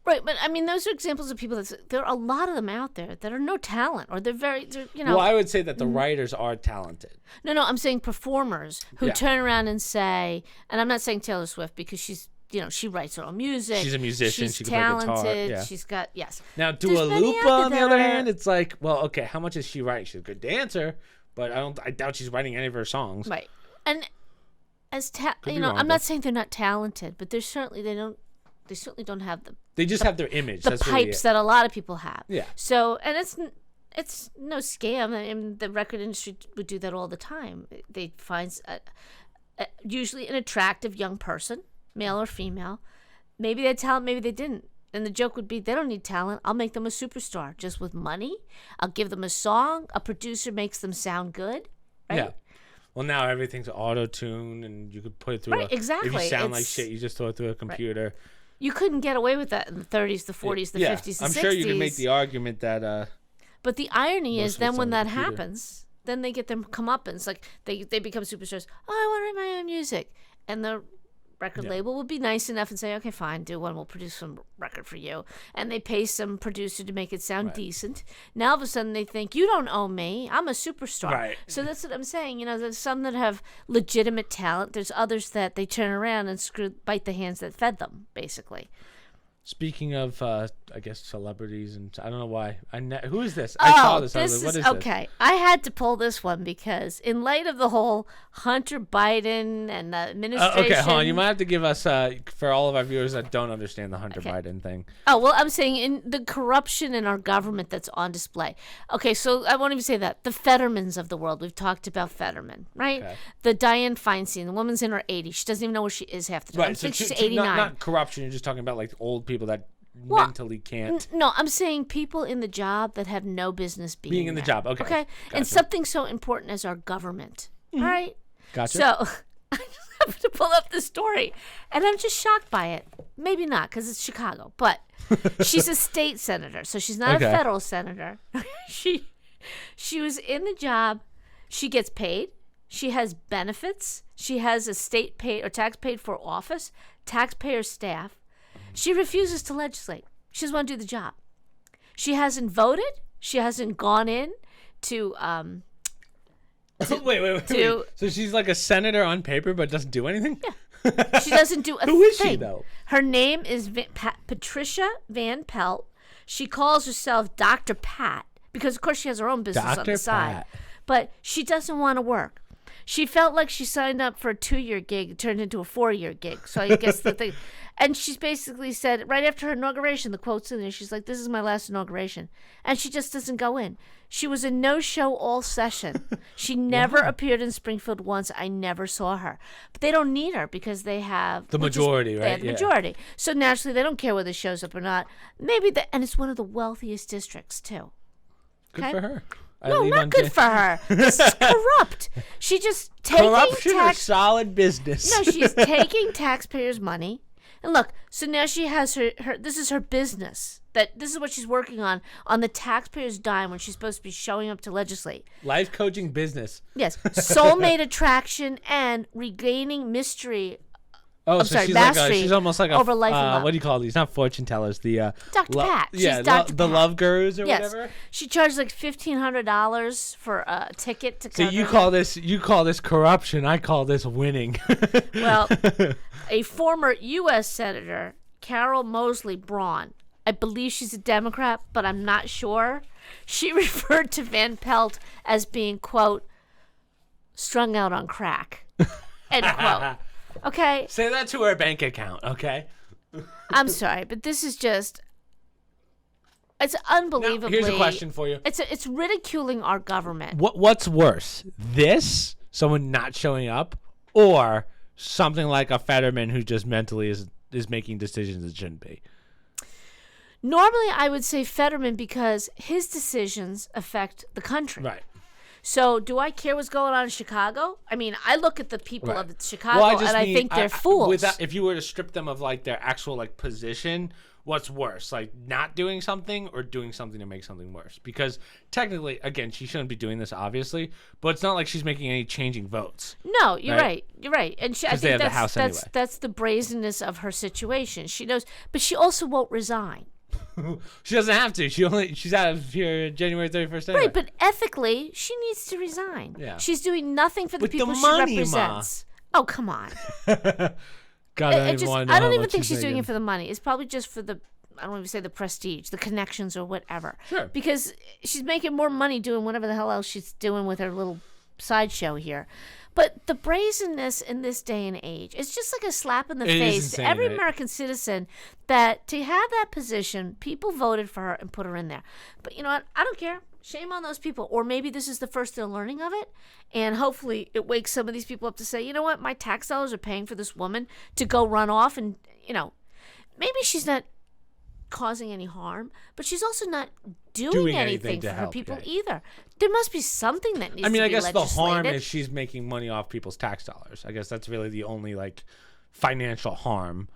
Right, but I mean, those are examples of people there are a lot of them out there that are no talent, or they're Well, I would say that the writers are talented. No, I'm saying performers who turn around and say, and I'm not saying Taylor Swift because she's, she writes her own music. She's a musician. She's she talented. can play guitar. Yeah. She's got Now, Dua Lipa, on the other hand, it's like, well, okay, how much is she writing? She's a good dancer, but I doubt she's writing any of her songs. Right, and as I'm not saying they're not talented, but they certainly don't have the. They just have their image. The That's pipes that a lot of people have. Yeah. So, and it's no scam. I mean, the record industry would do that all the time. They find usually an attractive young person, male or female. Maybe they had talent, maybe they didn't. And the joke would be, they don't need talent. I'll make them a superstar just with money. I'll give them a song. A producer makes them sound good. Right? Yeah. Well, now everything's auto-tune, and you could put it through exactly. If you sound like shit, you just throw it through a computer. Right. You couldn't get away with that in the 30s, the 40s, the 50s, the 60s. I'm sure you can make the argument that... but the irony is then when that happens, then they get their comeuppance. Like, they become superstars. Oh, I want to write my own music. And the record label would be nice enough and say, okay, fine, do one. We'll produce some record for you. And they pay some producer to make it sound decent. Now, all of a sudden, they think, you don't owe me. I'm a superstar. Right. So that's what I'm saying. There's some that have legitimate talent. There's others that they turn around and bite the hands that fed them, basically. Speaking of, I guess, celebrities, and I don't know why. Who is this? I saw this. This what is okay. This? I had to pull this one because in light of the whole Hunter Biden and the administration. Okay, hold on. You might have to give us, for all of our viewers that don't understand the Hunter Biden thing. Oh, well, I'm saying in the corruption in our government that's on display. Okay, so I won't even say that. The Fettermans of the world. We've talked about Fetterman, right? Okay. The Dianne Feinstein, the woman's in her 80s. She doesn't even know where she is half the time. Right, I think she's 89. Not corruption. You're just talking about, like, old people that mentally can't. No, I'm saying people in the job that have no business being in the there. job. Okay. Okay. Gotcha. And something so important as our government. All right. Gotcha. So I just have to pull up the story, and I'm just shocked by it. Maybe not because it's Chicago, but she's a state senator, so she's not a federal senator. She was in the job. She gets paid. She has benefits. She has a state paid or tax paid for office, taxpayer staff. She refuses to legislate. She doesn't want to do the job. She hasn't voted. She hasn't gone in to wait. So she's like a senator on paper, but doesn't do anything? Yeah. She doesn't do a thing. Who is she, though? Her name is Patricia Van Pelt. She calls herself Dr. Pat because, of course, she has her own business on the side. But she doesn't want to work. She felt like she signed up for a 2-year gig. It turned into a 4-year gig. So I guess the thing. And she's basically said, right after her inauguration, the quote's in there, she's like, this is my last inauguration. And she just doesn't go in. She was a no-show all session. She never appeared in Springfield once. I never saw her. But they don't need her because they have... The majority, right? They have the majority. So naturally, they don't care whether she shows up or not. And it's one of the wealthiest districts, too. Good for her. No, not good for her. This is corrupt. She just taking corruption or solid business. No, she's taking taxpayers' money. And look, so now she has her this is her business. This is what she's working on the taxpayers' dime when she's supposed to be showing up to legislate. Life coaching business. Yes. Soulmate attraction and regaining mystery. Oh, I'm so sorry, she's mastery she's almost like over life and love. What do you call these? Not fortune tellers. The Dr. Pat. Yeah, she's Dr. the Pat. love gurus or whatever. She charges like $1,500 for a ticket to. So you call this corruption? I call this winning. Well, a former U.S. Senator, Carol Moseley Braun, I believe she's a Democrat, but I'm not sure. She referred to Van Pelt as being, quote, strung out on crack, end quote. Okay. Say that to her bank account, okay? I'm sorry, but this is just... It's unbelievably... Now, here's a question for you. It's ridiculing our government. What's worse? This, someone not showing up, or something like a Fetterman who just mentally is making decisions it shouldn't be? Normally, I would say Fetterman because his decisions affect the country. Right. So, do I care what's going on in Chicago? I mean, I look at the people of Chicago and I think they're fools. If you were to strip them of like their actual like position, what's worse, like not doing something or doing something to make something worse. Because technically, again, she shouldn't be doing this, obviously, but it's not like she's making any changing votes. No, you're right. You're right. And I think anyway. That's the brazenness of her situation. She knows, but she also won't resign. She doesn't have to. She's out of here January 31st anyway. Right, but ethically, she needs to resign. Yeah. She's doing nothing for the people the she money, represents. Oh, come on. God, I don't even think she's doing it for the money. It's probably just for the, I don't even say the prestige, the connections or whatever. Sure. Because she's making more money doing whatever the hell else she's doing with her little sideshow here. But the brazenness in this day and age, it's just like a slap in the face to every American citizen that to have that position, people voted for her and put her in there. But you know what? I don't care. Shame on those people. Or maybe this is the first they're learning of it. And hopefully it wakes some of these people up to say, you know what? My tax dollars are paying for this woman to go run off. And, you know, maybe she's not causing any harm, but she's also not doing anything for her people either. There must be something that needs to be legislated. I guess the harm is she's making money off people's tax dollars. I guess that's really the only, like, financial harm.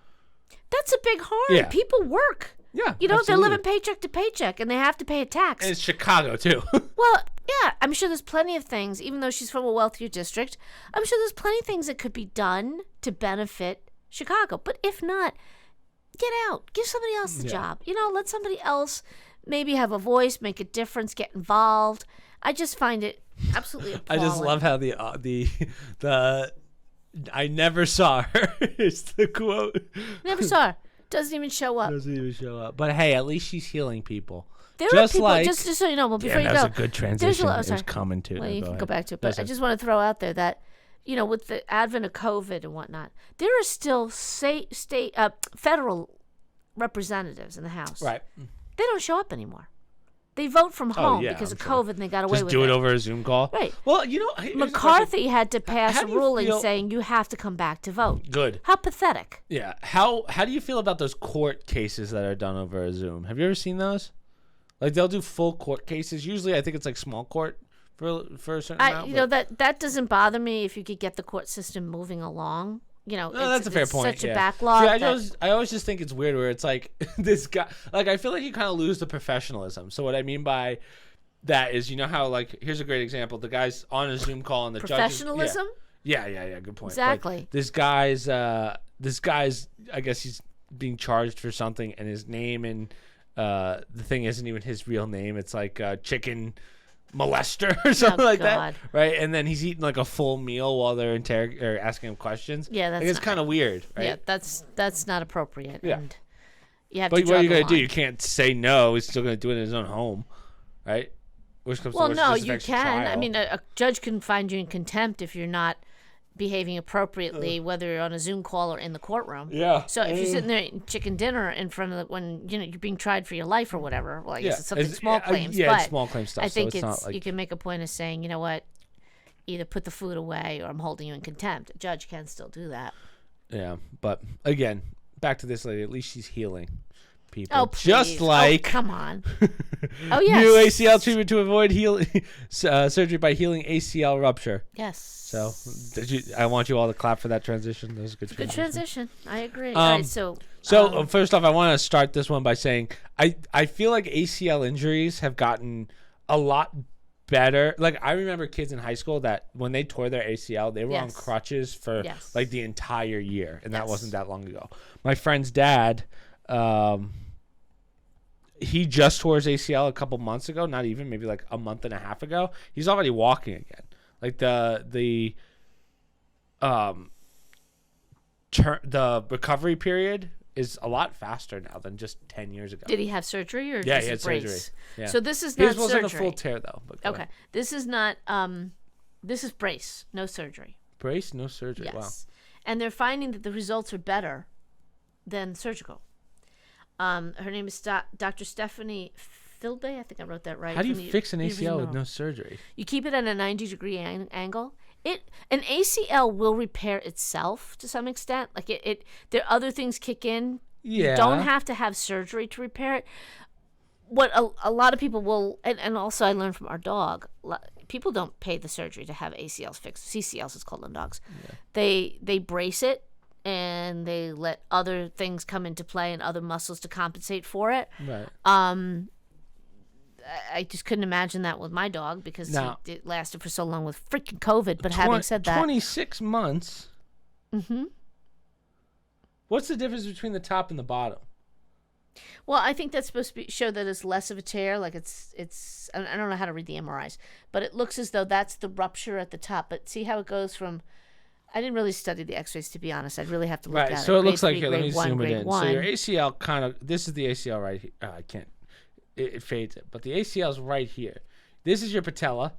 That's a big harm. Yeah. People work. Yeah, you know, they're living paycheck to paycheck, and they have to pay a tax. And it's Chicago, too. Well, yeah, I'm sure there's plenty of things, even though she's from a wealthier district, I'm sure there's plenty of things that could be done to benefit Chicago. But if not, get out. Give somebody else the job. You know, let somebody else maybe have a voice, make a difference, get involved. I just find it absolutely appalling. I just love how the I never saw her is the quote. Never saw her. Doesn't even show up. But hey, at least she's healing people. There are people, just so you know, well, before you go. That's a good transition. It was coming to. Well, you can go back to it. But I just want to throw out there that, you know, with the advent of COVID and whatnot, there are still federal representatives in the House. Right. They don't show up anymore. They vote from home because of COVID, and they got away with it. Just do it over a Zoom call? Right. Well, you know, McCarthy had to pass a ruling saying you have to come back to vote. Good. How pathetic. Yeah. How do you feel about those court cases that are done over a Zoom? Have you ever seen those? Like, they'll do full court cases. Usually, I think it's like small court for a certain amount. You know, that doesn't bother me if you could get the court system moving along. You know, that's a fair point. Such a backlog. See, I always just think it's weird where it's like this guy. Like, I feel like you kind of lose the professionalism. So what I mean by that is, you know how, like, here's a great example. The guy's on a Zoom call and the professionalism. Yeah. Good point. Exactly. Like, this guy's. I guess he's being charged for something, and his name and the thing isn't even his real name. It's like chicken molester or something like that, right? And then he's eating like a full meal while they're or asking him questions. Yeah, that's like, it's kind of weird, right? Yeah, that's not appropriate. Yeah, and you have but to what are you gonna do? You can't say no. He's still gonna do it in his own home, right? Well, no, you can. I mean, a judge can find you in contempt if you're not behaving appropriately, whether you're on a Zoom call or in the courtroom. Yeah. So if you're sitting there eating chicken dinner in front of when you're being tried for your life or whatever, well, I guess it's something small claims. Yeah, but it's small claim stuff. I think so it's not like you can make a point of saying, you know what, either put the food away or I'm holding you in contempt. A judge can still do that. Yeah, but again, back to this lady. At least she's healing people. Oh, please. Just like come on. Oh yes. New ACL treatment to avoid surgery by healing ACL rupture. Yes. So, I want you all to clap for that transition. That was a good transition. Good transition. I agree. All right, so first off, I want to start this one by saying I feel like ACL injuries have gotten a lot better. Like, I remember kids in high school that when they tore their ACL, they were on crutches for like the entire year, and that wasn't that long ago. My friend's dad, he just tore his ACL a couple months ago, not even, maybe like a month and a half ago. He's already walking again. Like the recovery period is a lot faster now than just 10 years ago. Did he have surgery or he had surgery? Yeah. So this is not surgery. His wasn't a full tear though. But okay, this is not. This is brace, no surgery. Brace, no surgery. Yes, wow. And they're finding that the results are better than surgical. Her name is Dr. Stephanie Philbay. I think I wrote that right. How do you fix an ACL with no surgery? You keep it at a 90-degree angle. An ACL will repair itself to some extent. Like there are other things kick in. Yeah. You don't have to have surgery to repair it. What a lot of people will, and also I learned from our dog, people don't pay the surgery to have ACLs fixed. CCLs is called on dogs. Yeah. They brace it and they let other things come into play and other muscles to compensate for it. Right. I just couldn't imagine that with my dog because it lasted for so long with freaking COVID. But having said that, 26 months. Mm-hmm. What's the difference between the top and the bottom? Well, I think that's supposed to show that it's less of a tear. Like it's. I don't know how to read the MRIs, but it looks as though that's the rupture at the top. But see how it goes from. I didn't really study the X-rays, to be honest. I'd really have to look at it. Right, so it looks like here. Let me zoom it in. One. So your ACL kind of. This is the ACL right here. I can't. It fades it, but the ACL is right here. This is your patella,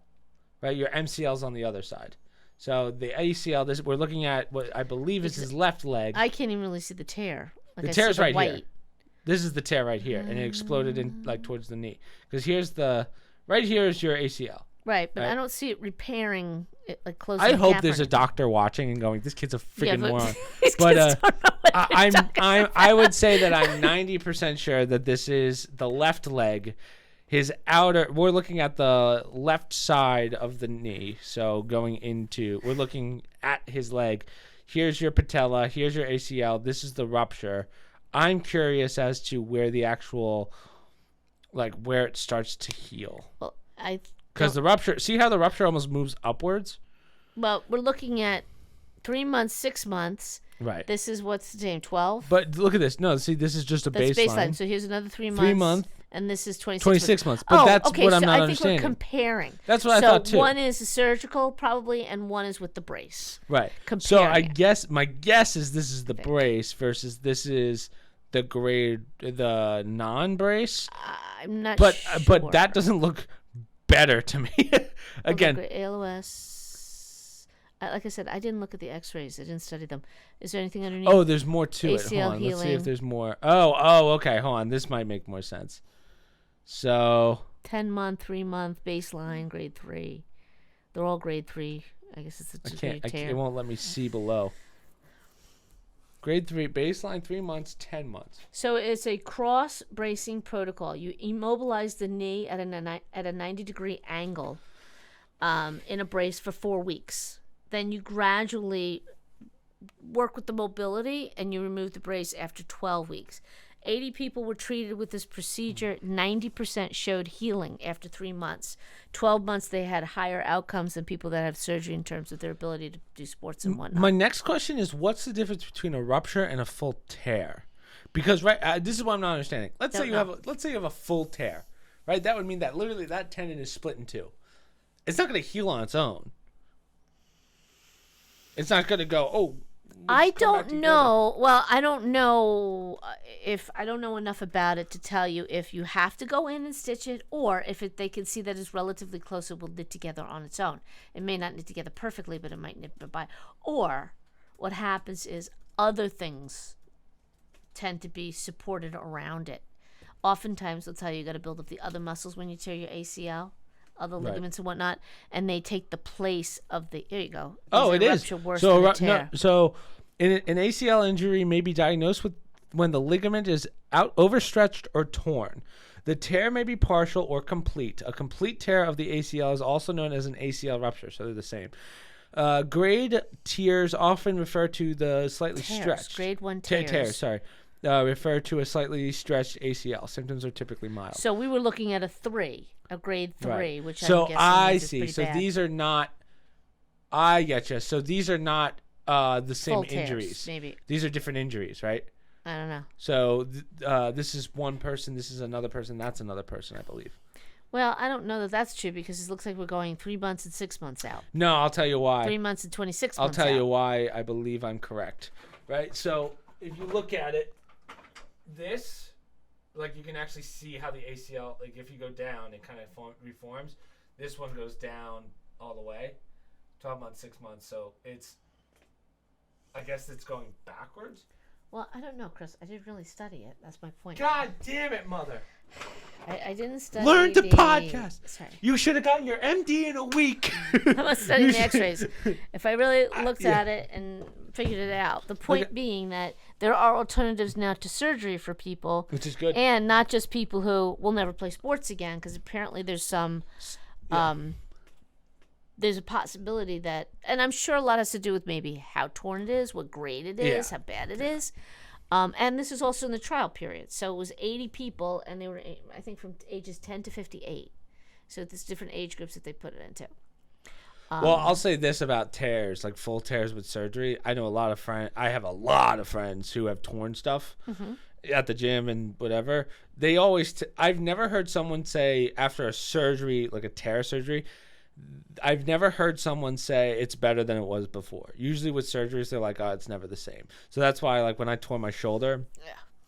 right? Your MCL's on the other side. So the ACL. We're looking at what I believe is his left leg. I can't even really see the tear. Like the tear is right here. This is the tear right here, and it exploded in like towards the knee. Because here's right here is your ACL. Right, but I don't see it repairing it, like closing. I hope there's a doctor watching and going, "This kid's a freaking moron." I would say that I'm 90% sure that this is the left leg, his outer. We're looking at the left side of the knee, so we're looking at his leg. Here's your patella. Here's your ACL. This is the rupture. I'm curious as to where the actual, where it starts to heal. Well, because the rupture, see how the rupture almost moves upwards? Well, we're looking at 3 months, 6 months. Right. This is what's the name, 12? But look at this. No, see, this is just a baseline. So here's another 3 months. 3 months. And this is 26 months. But that's what I'm not understanding. So I think we're comparing. That's what I thought too. So one is surgical probably, and one is with the brace. Right. So I guess my guess is this is the brace versus this is the non-brace. I'm not sure. But that doesn't look better to me. Again. ALOS. Like I said, I didn't look at the X-rays. I didn't study them. Is there anything underneath? Oh, there's more to it. ACL Hold on. healing. Let's see if there's more. Oh, okay. Hold on. This might make more sense. So 10-month, 3-month, baseline, grade 3. They're all grade 3. I guess it's a 2-grade tear. It won't let me see below. Grade 3, baseline, 3 months, 10 months. So it's a cross bracing protocol. You immobilize the knee at a 90-degree angle in a brace for 4 weeks. Then you gradually work with the mobility and you remove the brace after 12 weeks. 80 people were treated with this procedure. 90% showed healing after 3 months. 12 months, they had higher outcomes than people that have surgery in terms of their ability to do sports and whatnot. My next question is, what's the difference between a rupture and a full tear? Because this is what I'm not understanding. Let's say you have a full tear, right? That would mean that literally that tendon is split in two. It's not going to heal on its own. It's not going to go, I don't know. Well, I don't know I don't know enough about it to tell you if you have to go in and stitch it, or if they can see that it's relatively close, it will knit together on its own. It may not knit together perfectly, but it might knit by. Or what happens is other things tend to be supported around it. Oftentimes, they'll tell you got to build up the other muscles when you tear your ACL. Other ligaments and whatnot, and they take the place of the. There you go. It is. So an ACL injury may be diagnosed when the ligament is overstretched or torn. The tear may be partial or complete. A complete tear of the ACL is also known as an ACL rupture, so they're the same. Grade tears often refer to the slightly stretched. Grade 1 tears. Refer to a slightly stretched ACL. Symptoms are typically mild. So we were looking at a grade 3, which I see. So these are not. I getcha. So these are not the same full injuries. Tears, maybe these are different injuries, right? I don't know. So this is one person. This is another person. That's another person, I believe. Well, I don't know that that's true because it looks like we're going 3 months and 6 months out. No, I'll tell you why. 3 months and 26 months I'll tell out. you why I believe I'm correct. Right? So if you look at it, this, you can actually see how the ACL, if you go down, it kind of reforms. This one goes down all the way. 12 months, 6 months. So I guess it's going backwards. Well, I don't know, Chris. I didn't really study it. That's my point. God damn it, mother. I didn't study. Learn to podcast. Sorry. You should have gotten your MD in a week. I'm not studying the X-rays. If I really looked at it and figured it out. The point being that there are alternatives now to surgery for people, which is good, and not just people who will never play sports again, because apparently there's some there's a possibility that, and I'm sure a lot has to do with maybe how torn it is, what grade it is, how bad it is. And this is also in the trial period. So it was 80 people, and they were, I think, from ages 10 to 58. So there's different age groups that they put it into. Well, I'll say this about tears, like full tears with surgery. I have a lot of friends who have torn stuff at the gym and whatever. They always, I've never heard someone say after a surgery, like a tear surgery, I've never heard someone say it's better than it was before. Usually with surgeries, they're like, oh, it's never the same. So that's why, like, when I tore my shoulder,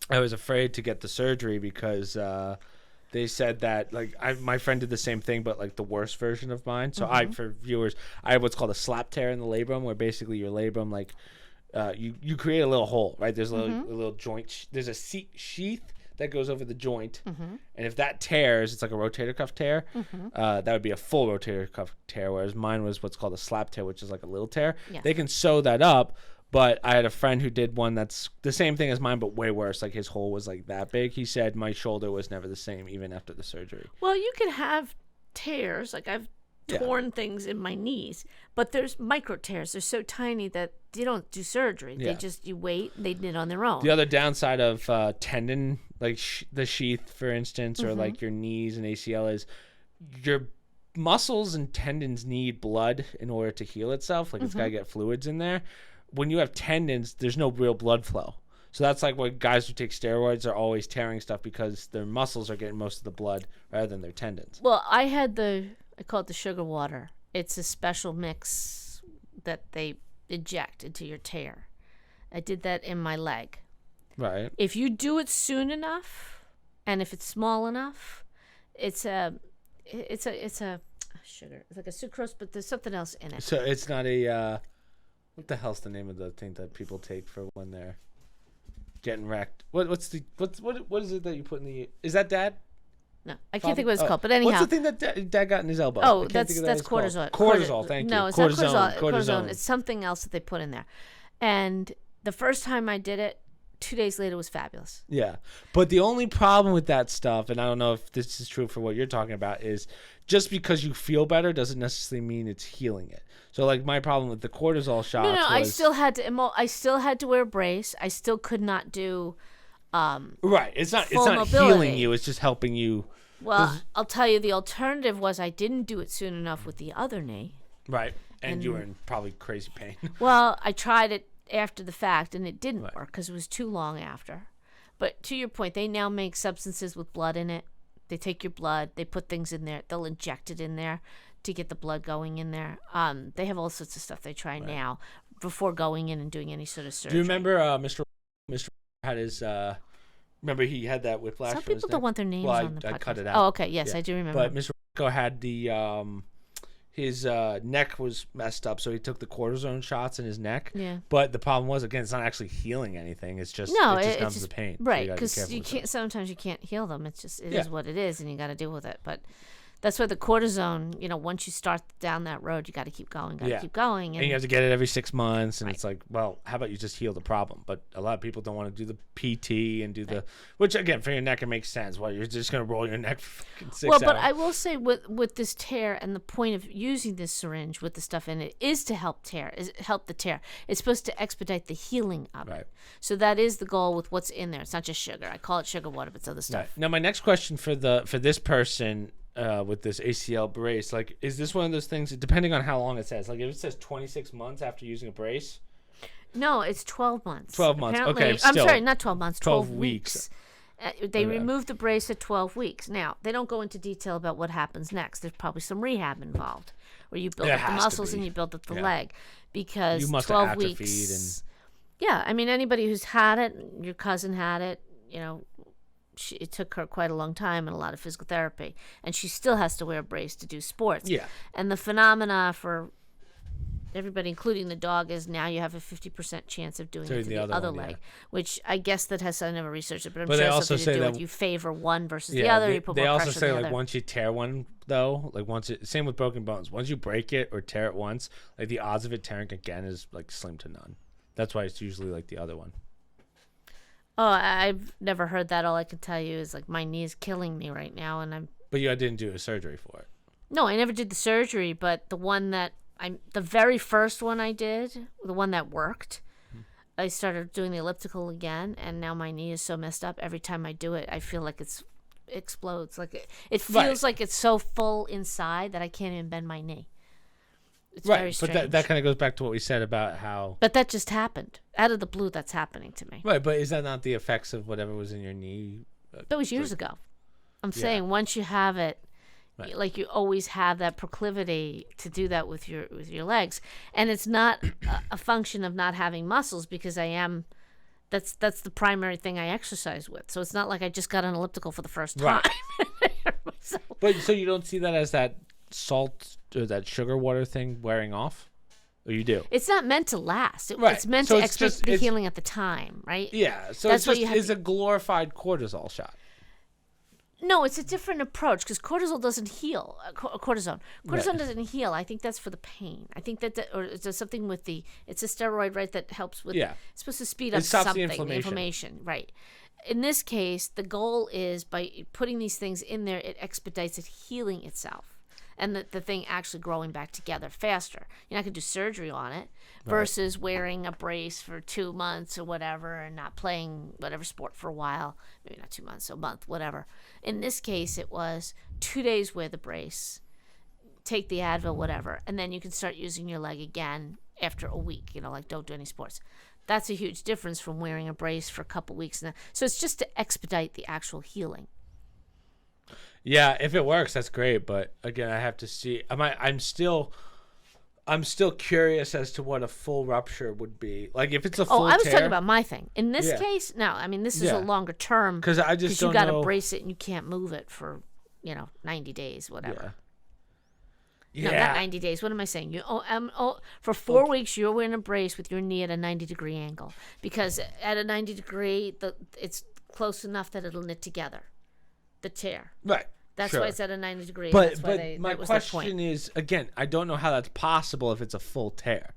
I was afraid to get the surgery because they said that, like, my friend did the same thing, but, like, the worst version of mine. So for viewers, I have what's called a slap tear in the labrum, where basically your labrum, like, you create a little hole, right? There's a little joint. There's a sheath that goes over the joint, and if that tears, it's like a rotator cuff tear. That would be a full rotator cuff tear, whereas mine was what's called a slap tear, which is like a little tear. They can sew that up, but I had a friend who did one that's the same thing as mine, but way worse. Like his hole was like that big. He said my shoulder was never the same even after the surgery. Well, you can have tears. Like I've torn things in my knees, but there's micro tears. They're so tiny that you don't do surgery. They just, you wait, they knit on their own. The other downside of tendon, like the sheath, for instance, or like your knees and ACL is your muscles and tendons need blood in order to heal itself. Like it's got to get fluids in there. When you have tendons, there's no real blood flow. So that's like what guys who take steroids are always tearing stuff, because their muscles are getting most of the blood rather than their tendons. Well, I call it the sugar water. It's a special mix that they inject into your tear. I did that in my leg. Right. If you do it soon enough, and if it's small enough, it's a sugar. It's like a sucrose, but there's something else in it. So it's not a what the hell's the name of the thing that people take for when they're getting wrecked? What is it that you put in the? Is that Dad? No, I can't think what it's called. But anyhow, what's the thing that Dad got in his elbow? Oh, that's cortisol. Cortisol. Thank you. No, it's not cortisone. It's something else that they put in there. And the first time I did it, 2 days later, was fabulous. Yeah, but the only problem with that stuff, and I don't know if this is true for what you're talking about, is just because you feel better doesn't necessarily mean it's healing it. So, like, my problem with the cortisol shots was... I still had to wear a brace. I still could not do right. It's not mobility. Healing you. It's just helping you. Well, I'll tell you, the alternative was I didn't do it soon enough with the other knee. Right, and you were in probably crazy pain. Well, I tried it after the fact, and it didn't work because it was too long after. But to your point, they now make substances with blood in it. They take your blood, they put things in there, they'll inject it in there to get the blood going in there. They have all sorts of stuff they try now before going in and doing any sort of surgery. Do you remember Mr. had his... remember he had that whiplash? Some people don't want their names on the podcast. I cut it out. Oh, okay. Yes, I do remember. But Mr. had the... his neck was messed up, so he took the cortisone shots in his neck. Yeah. But the problem was, again, it's not actually healing anything. It's just it just numbs the pain. Right, because sometimes you can't heal them. It's just is what it is, and you got to deal with it. But that's why the cortisone, once you start down that road, you got to keep going, keep going. And you have to get it every 6 months, and it's like, well, how about you just heal the problem? But a lot of people don't want to do the PT and do the, which again, for your neck, it makes sense. Well, you're just going to roll your neck for fucking 6 hours. Well, but I will say with this tear, and the point of using this syringe with the stuff in it is to help the tear. It's supposed to expedite the healing of it. So that is the goal with what's in there. It's not just sugar. I call it sugar water, but it's other stuff. Right. Now, my next question for this person, with this ACL brace, like, is this one of those things, depending on how long it says, like if it says 26 months after using a brace? No, it's 12 months. 12 months. Apparently, okay, still, I'm sorry, not 12 months, 12 weeks. They remove the brace at 12 weeks. Now, they don't go into detail about what happens next. There's probably some rehab involved, where you build up the muscles and you build up the leg, because you must 12 have weeks. Yeah, I mean, anybody who's had it, your cousin had it, it took her quite a long time and a lot of physical therapy, and she still has to wear a brace to do sports. Yeah. And the phenomena for everybody, including the dog, is now you have a 50% chance of doing it to the other leg, which I guess that has, I never researched it, but I'm sure it has something to do with you favor one versus the other. You put more pressure on the other. They also say, like, once you tear one, though, like same with broken bones. Once you break it or tear it once, like the odds of it tearing again is like slim to none. That's why it's usually like the other one. Oh, I've never heard that. All I can tell you is, like, my knee is killing me right now, and I'm... But you didn't do a surgery for it. No, I never did the surgery, but the very first one I did, the one that worked, I started doing the elliptical again, and now my knee is so messed up. Every time I do it, I feel like it explodes. Like it feels like it's so full inside that I can't even bend my knee. It's very strange. But that kind of goes back to what we said about how... But that just happened. Out of the blue, that's happening to me. Right, but is that not the effects of whatever was in your knee? That was years ago. I'm saying once you have it, like you always have that proclivity to do that with your legs. And it's not a function of not having muscles because that's the primary thing I exercise with. So it's not like I just got an elliptical for the first time. Right. But so you don't see that as that salt or that sugar water thing wearing off? Or you do? It's not meant to last. It's meant to expect the healing at the time, right? Yeah. So it's a glorified cortisol shot. No, it's a different approach because cortisol doesn't heal. Cortisone doesn't heal. I think that's for the pain. I think or it's something with it's a steroid, right, that helps with. Yeah. It's supposed to speed up something. The inflammation, right. In this case, the goal is by putting these things in there, it expedites it healing itself. And the thing actually growing back together faster. You're not going to do surgery on it versus wearing a brace for 2 months or whatever and not playing whatever sport for a while. Maybe not 2 months, a month, whatever. In this case, it was 2 days wear the brace, take the Advil, whatever, and then you can start using your leg again after a week. Like don't do any sports. That's a huge difference from wearing a brace for a couple weeks. So it's just to expedite the actual healing. Yeah, if it works, that's great. But again, I have to see. I'm still curious as to what a full rupture would be. Like if it's a full. I was talking about my thing. In this case, no. I mean, this is a longer term because you got to brace it and you can't move it for 90 days, whatever. Yeah. No, not 90 days. What am I saying? For 4 weeks, you're wearing a brace with your knee at a 90-degree angle because at a 90-degree, it's close enough that it'll knit together. The tear. Right. That's why it's at a 90-degree. But my question is, again, I don't know how that's possible if it's a full tear.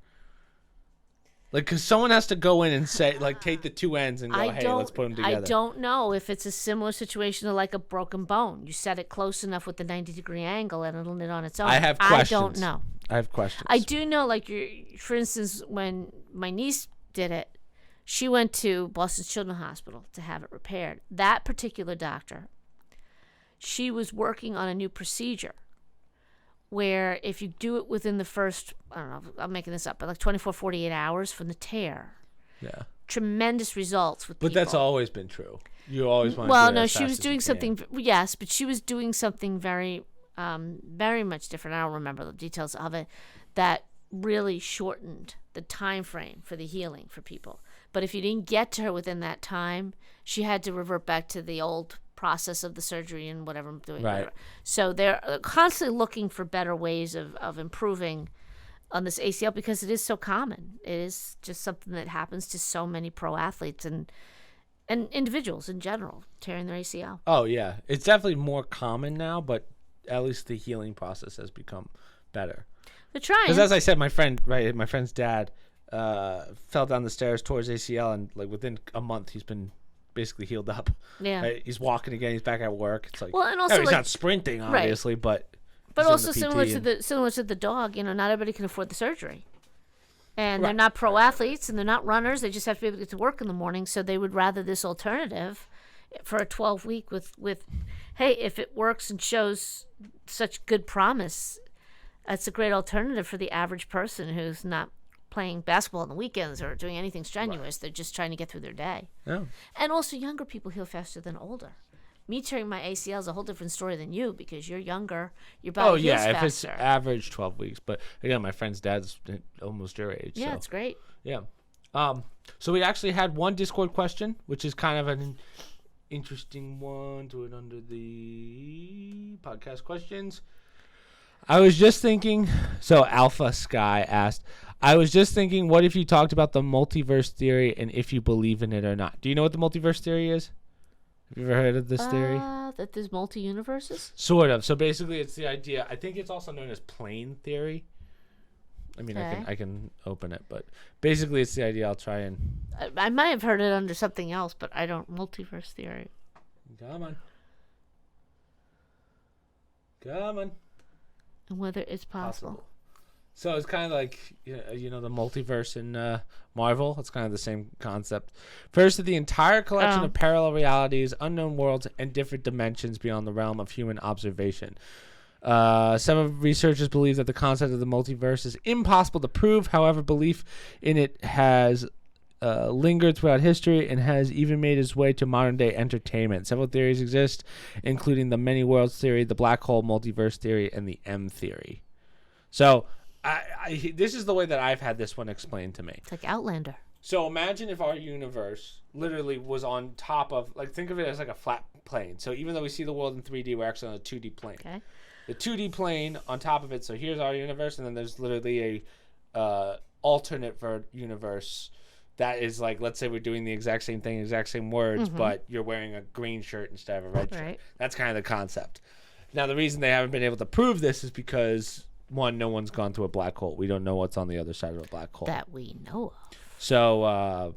Like, because someone has to go in and say, like, take the two ends and go, let's put them together. I don't know if it's a similar situation to like a broken bone. You set it close enough with the 90-degree angle and it'll knit on its own. I have questions. I don't know. I have questions. I do know, like, for instance, when my niece did it, she went to Boston Children's Hospital to have it repaired. That particular doctor, she was working on a new procedure where if you do it within the first, I don't know, I'm making this up, but like 24, 48 hours from the tear. Yeah. Tremendous results with people. But that's always been true. You always want to do it as she was fast doing as something, yes, but she was doing something very, very much different. I don't remember the details of it, that really shortened the time frame for the healing for people. But if you didn't get to her within that time, she had to revert back to the old process of the surgery and whatever I'm doing. Right. Whatever. So they're constantly looking for better ways of improving on this ACL because it is so common. It is just something that happens to so many pro athletes and individuals in general, tearing their ACL. Oh, yeah. It's definitely more common now, but at least the healing process has become better. They're trying. Because as I said, my friend's dad fell down the stairs towards ACL, and like within a month, he's been basically healed up. Yeah, right? He's walking again. He's back at work. It's like, well, and also he's not sprinting, obviously, but also similar to the dog. Not everybody can afford the surgery, and they're not pro athletes and they're not runners. They just have to be able to get to work in the morning, so they would rather this alternative for a 12-week with, hey, if it works and shows such good promise, it's a great alternative for the average person who's not playing basketball on the weekends or doing anything strenuous. Right. They're just trying to get through their day. Yeah. And also younger people heal faster than older. Me tearing my ACL is a whole different story than you because you're younger. Your body heals faster. If it's average 12 weeks. But again, my friend's dad's almost your age. Yeah, so. It's great. Yeah. So we actually had one Discord question, which is kind of an interesting one. Do it under the podcast questions. I was just thinking, so Alpha Sky asked, I was just thinking, what if you talked about the multiverse theory and if you believe in it or not? Do you know what the multiverse theory is? Have you ever heard of this theory? That there's multi-universes? Sort of. So basically it's the idea, I think it's also known as plane theory. I mean, okay. I can open it, but basically it's the idea. I'll try and... I might have heard it under something else, but I don't... Multiverse theory. Come on. and whether it's possible. So it's kind of like, the multiverse in Marvel. It's kind of the same concept. First, that the entire collection of parallel realities, unknown worlds, and different dimensions beyond the realm of human observation. Some researchers believe that the concept of the multiverse is impossible to prove. However, belief in it has lingered throughout history and has even made its way to modern-day entertainment. Several theories exist, including the many worlds theory, the black hole multiverse theory, and the M theory. So... this is the way that I've had this one explained to me. It's like Outlander. So imagine if our universe literally was on top of, think of it as like a flat plane. So even though we see the world in 3D, we're actually on a 2D plane. Okay. The 2D plane on top of it, so here's our universe, and then there's literally a alternate universe that is like, let's say we're doing the exact same thing, exact same words, but you're wearing a green shirt instead of a red shirt. That's kind of the concept. Now, the reason they haven't been able to prove this is because... one, no one's gone to a black hole. We don't know what's on the other side of a black hole. That we know of. So,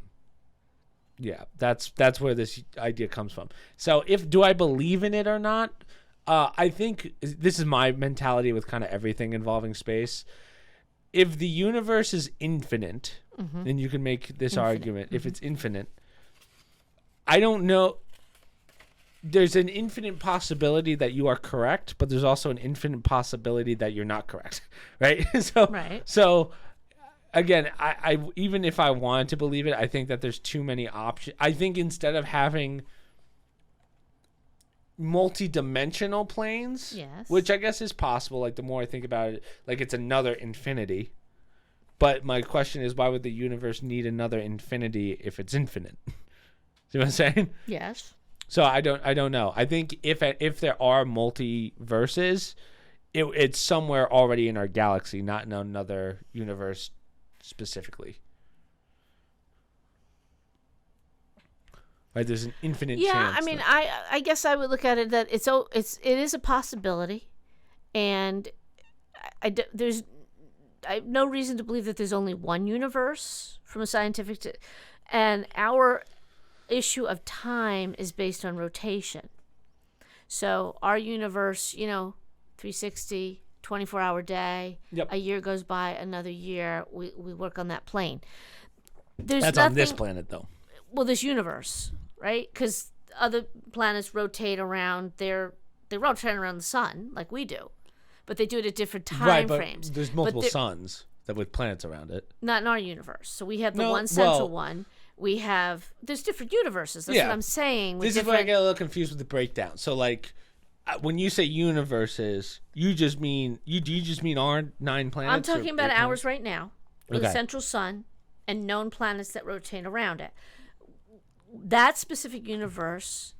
that's where this idea comes from. So, do I believe in it or not? I think this is my mentality with kind of everything involving space. If the universe is infinite, then you can make this argument. If it's infinite, I don't know. There's an infinite possibility that you are correct, but there's also an infinite possibility that you're not correct, right? So again, I even if I wanted to believe it, I think that there's too many options. I think instead of having multi-dimensional planes, which I guess is possible, like the more I think about it, like it's another infinity. But my question is, why would the universe need another infinity if it's infinite? See what I'm saying? Yes. So I don't know. I think if there are multiverses, it's somewhere already in our galaxy, not in another universe specifically. Right? There's an infinite chance. Yeah, I mean, I guess I would look at it that it is a possibility, and I have no reason to believe that there's only one universe from a scientific and our issue of time is based on rotation. So our universe, 360, 24-hour day, a year goes by, another year, we work on that plane. That's on this planet, though. Well, this universe, right? Because other planets rotate around, they're rotating around the sun like we do, but they do it at different time frames. There's multiple suns with planets around it. Not in our universe. So we have the one central one. There's different universes. That's what I'm saying. This is where I get a little confused with the breakdown. So, like, when you say universes, you just mean our 9 planets? I'm talking about ours right now, with the central sun and known planets that rotate around it. That specific universe,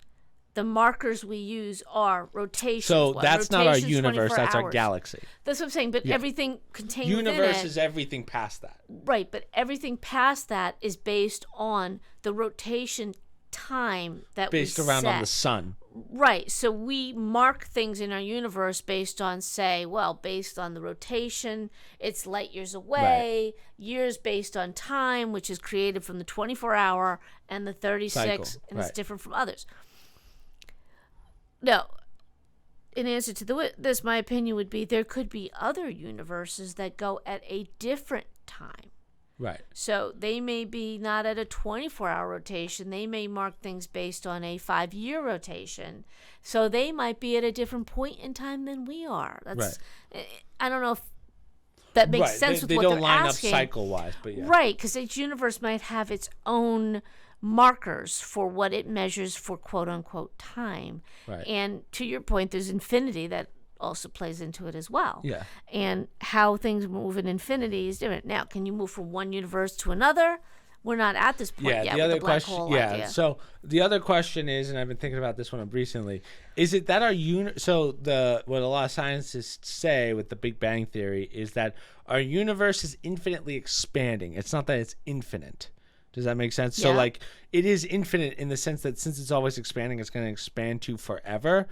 the markers we use are rotations. So that's not our universe, that's our galaxy. That's what I'm saying, but everything contained within it. Universe is everything past that. Right, but everything past that is based on the rotation time that we set. Based around on the sun. Right, so we mark things in our universe based on, based on the rotation, it's light years away, years based on time, which is created from the 24-hour and the 36, and it's different from others. Now, in answer to this, my opinion would be there could be other universes that go at a different time. Right. So they may be not at a 24-hour rotation. They may mark things based on a 5-year rotation. So they might be at a different point in time than we are. That's I don't know if that makes sense with what they're asking. They don't line up cycle-wise, but yeah. Right, because each universe might have its own markers for what it measures for quote-unquote time. Right. And to your point, there's infinity that also plays into it as well. Yeah. And how things move in infinity is different. Now, can you move from one universe to another? We're not at this point yet with the black hole idea. So the other question is, and I've been thinking about this one recently, is it that our what a lot of scientists say with the Big Bang Theory is that our universe is infinitely expanding. It's not that it's infinite. Does that make sense? Yeah. So, like, it is infinite in the sense that since it's always expanding, it's going to expand to forever.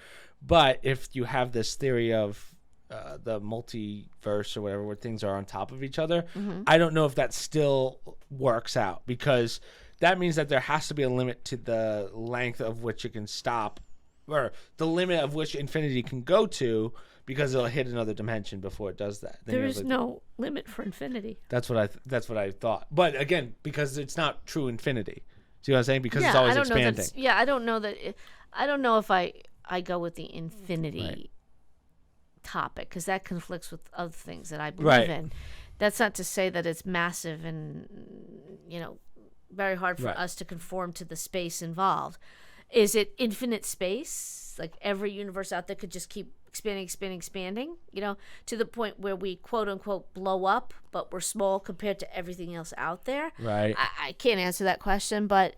But if you have this theory of the multiverse or whatever, where things are on top of each other, I don't know if that still works out, because that means that there has to be a limit to the length of which it can stop, or the limit of which infinity can go to, because it'll hit another dimension before it does that. There is no limit for infinity. That's what I thought. But again, because it's not true infinity. See what I'm saying? Because it's always expanding. I don't know that. I don't know if I go with the infinity topic, because that conflicts with other things that I believe in. That's not to say that it's massive and very hard for us to conform to the space involved. Is it infinite space? Like every universe out there could just keep expanding, to the point where we quote unquote blow up, but we're small compared to everything else out there. Right. I can't answer that question, but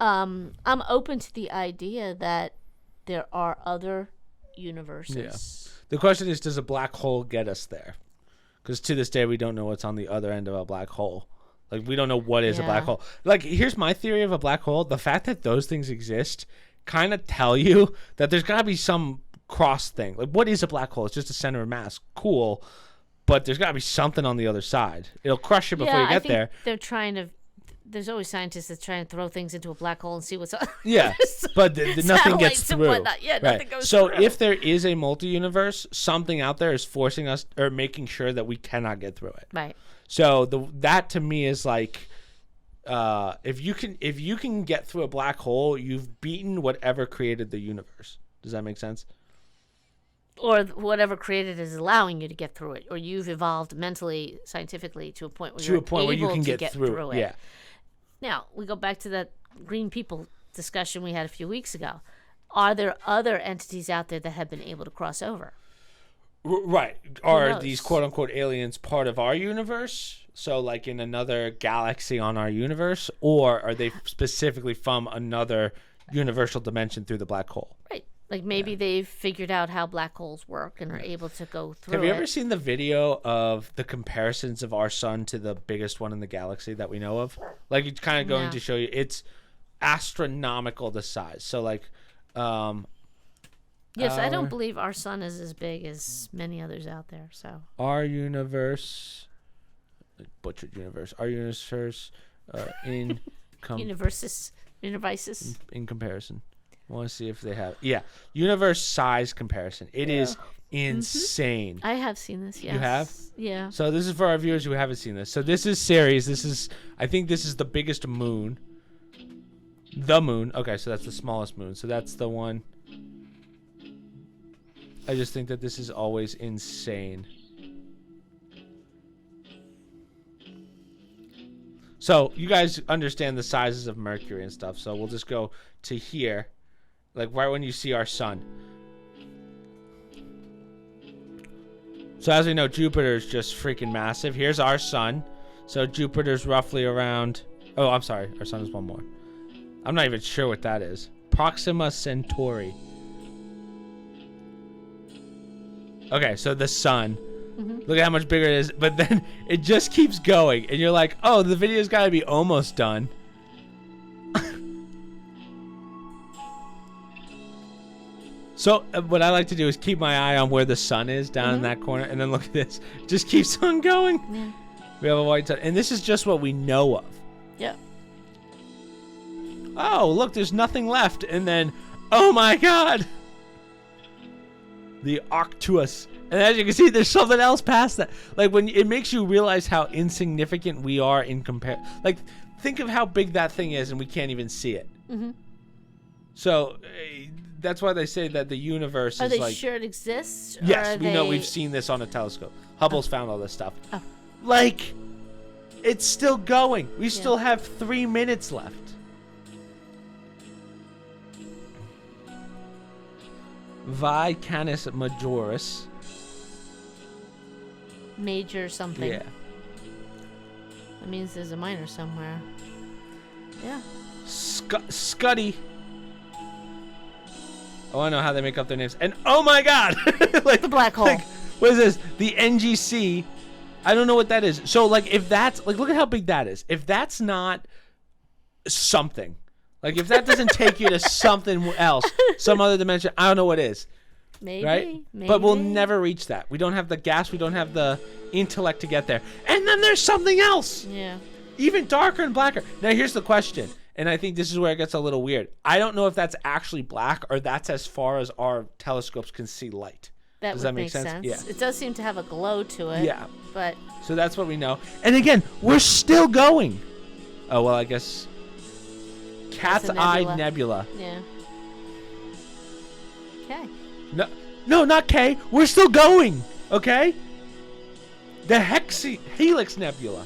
I'm open to the idea that there are other universes. Yeah. The question is, does a black hole get us there? Because to this day, we don't know what's on the other end of a black hole. Like, we don't know what is a black hole. Like, here's my theory of a black hole. The fact that those things exist kind of tell you that there's got to be some cross thing. Like, what is a black hole? It's just a center of mass. Cool. But there's got to be something on the other side. It'll crush you before you get there. They're trying to... There's always scientists that try and throw things into a black hole and see what's on. Yeah, but nothing gets through. Yeah, nothing goes through. So if there is a multi-universe, something out there is forcing us or making sure that we cannot get through it. Right. So that to me is like, if you can get through a black hole, you've beaten whatever created the universe. Does that make sense? Or whatever created is allowing you to get through it, or you've evolved mentally, scientifically to a point where you can get through it. Yeah. Now, we go back to that green people discussion we had a few weeks ago. Are there other entities out there that have been able to cross over? Right. Are these quote-unquote aliens part of our universe? So, like in another galaxy on our universe? Or are they specifically from another universal dimension through the black hole? Right. Like maybe they've figured out how black holes work and are able to go through it. Have you ever seen the video of the comparisons of our sun to the biggest one in the galaxy that we know of? Like, it's kind of going to show you it's astronomical, the size. So, like... yes, I don't believe our sun is as big as many others out there. So our universe... Butchered universe. Our universe in... universes. In comparison. I want to see if they have... Yeah. Universe size comparison. It is insane. I have seen this, yes. You have? Yeah. So this is for our viewers who haven't seen this. So this is Ceres. I think this is the biggest moon. The moon. Okay, so that's the smallest moon. So that's the one. I just think that this is always insane. So you guys understand the sizes of Mercury and stuff. So we'll just go to here. Like right when you see our sun. So as we know, Jupiter is just freaking massive. Here's our sun. So Jupiter's roughly around... Oh, I'm sorry. Our sun is one more. I'm not even sure what that is. Proxima Centauri. Okay, so the sun. Look at how much bigger it is. But then it just keeps going. And you're like, oh, the video's got to be almost done. So what I like to do is keep my eye on where the sun is down in that corner. And then look at this. It just keeps on going. Yeah. We have a white sun. And this is just what we know of. Yeah. Oh, look, there's nothing left. And then, oh my God. The Arcturus. And as you can see, there's something else past that. Like, when it makes you realize how insignificant we are in compare. Like, think of how big that thing is and we can't even see it. So that's why they say that the universe is like... Are they sure it exists? Yes, we know. We've seen this on a telescope. Hubble's found all this stuff. Oh. Like, it's still going. We still have 3 minutes left. Vi Canis Majoris. Major something. Yeah. That means there's a minor somewhere. Yeah. Scuddy. Oh, I know how they make up their names. And oh my God! Like the black hole. Like, what is this? The NGC. I don't know what that is. So, like, if that's... Like, look at how big that is. If that's not something... Like, if that doesn't take you to something else, some other dimension, I don't know what is. Maybe. Right? But we'll never reach that. We don't have the gas. We don't have the intellect to get there. And then there's something else. Yeah. Even darker and blacker. Now, here's the question. And I think this is where it gets a little weird. I don't know if that's actually black or that's as far as our telescopes can see light. Does that make sense? Yeah. It does seem to have a glow to it. Yeah. But so that's what we know. And again, we're still going. Oh, well, I guess Cat's Eye Nebula. Yeah. Okay. No, not K. We're still going. Okay? The Helix Nebula.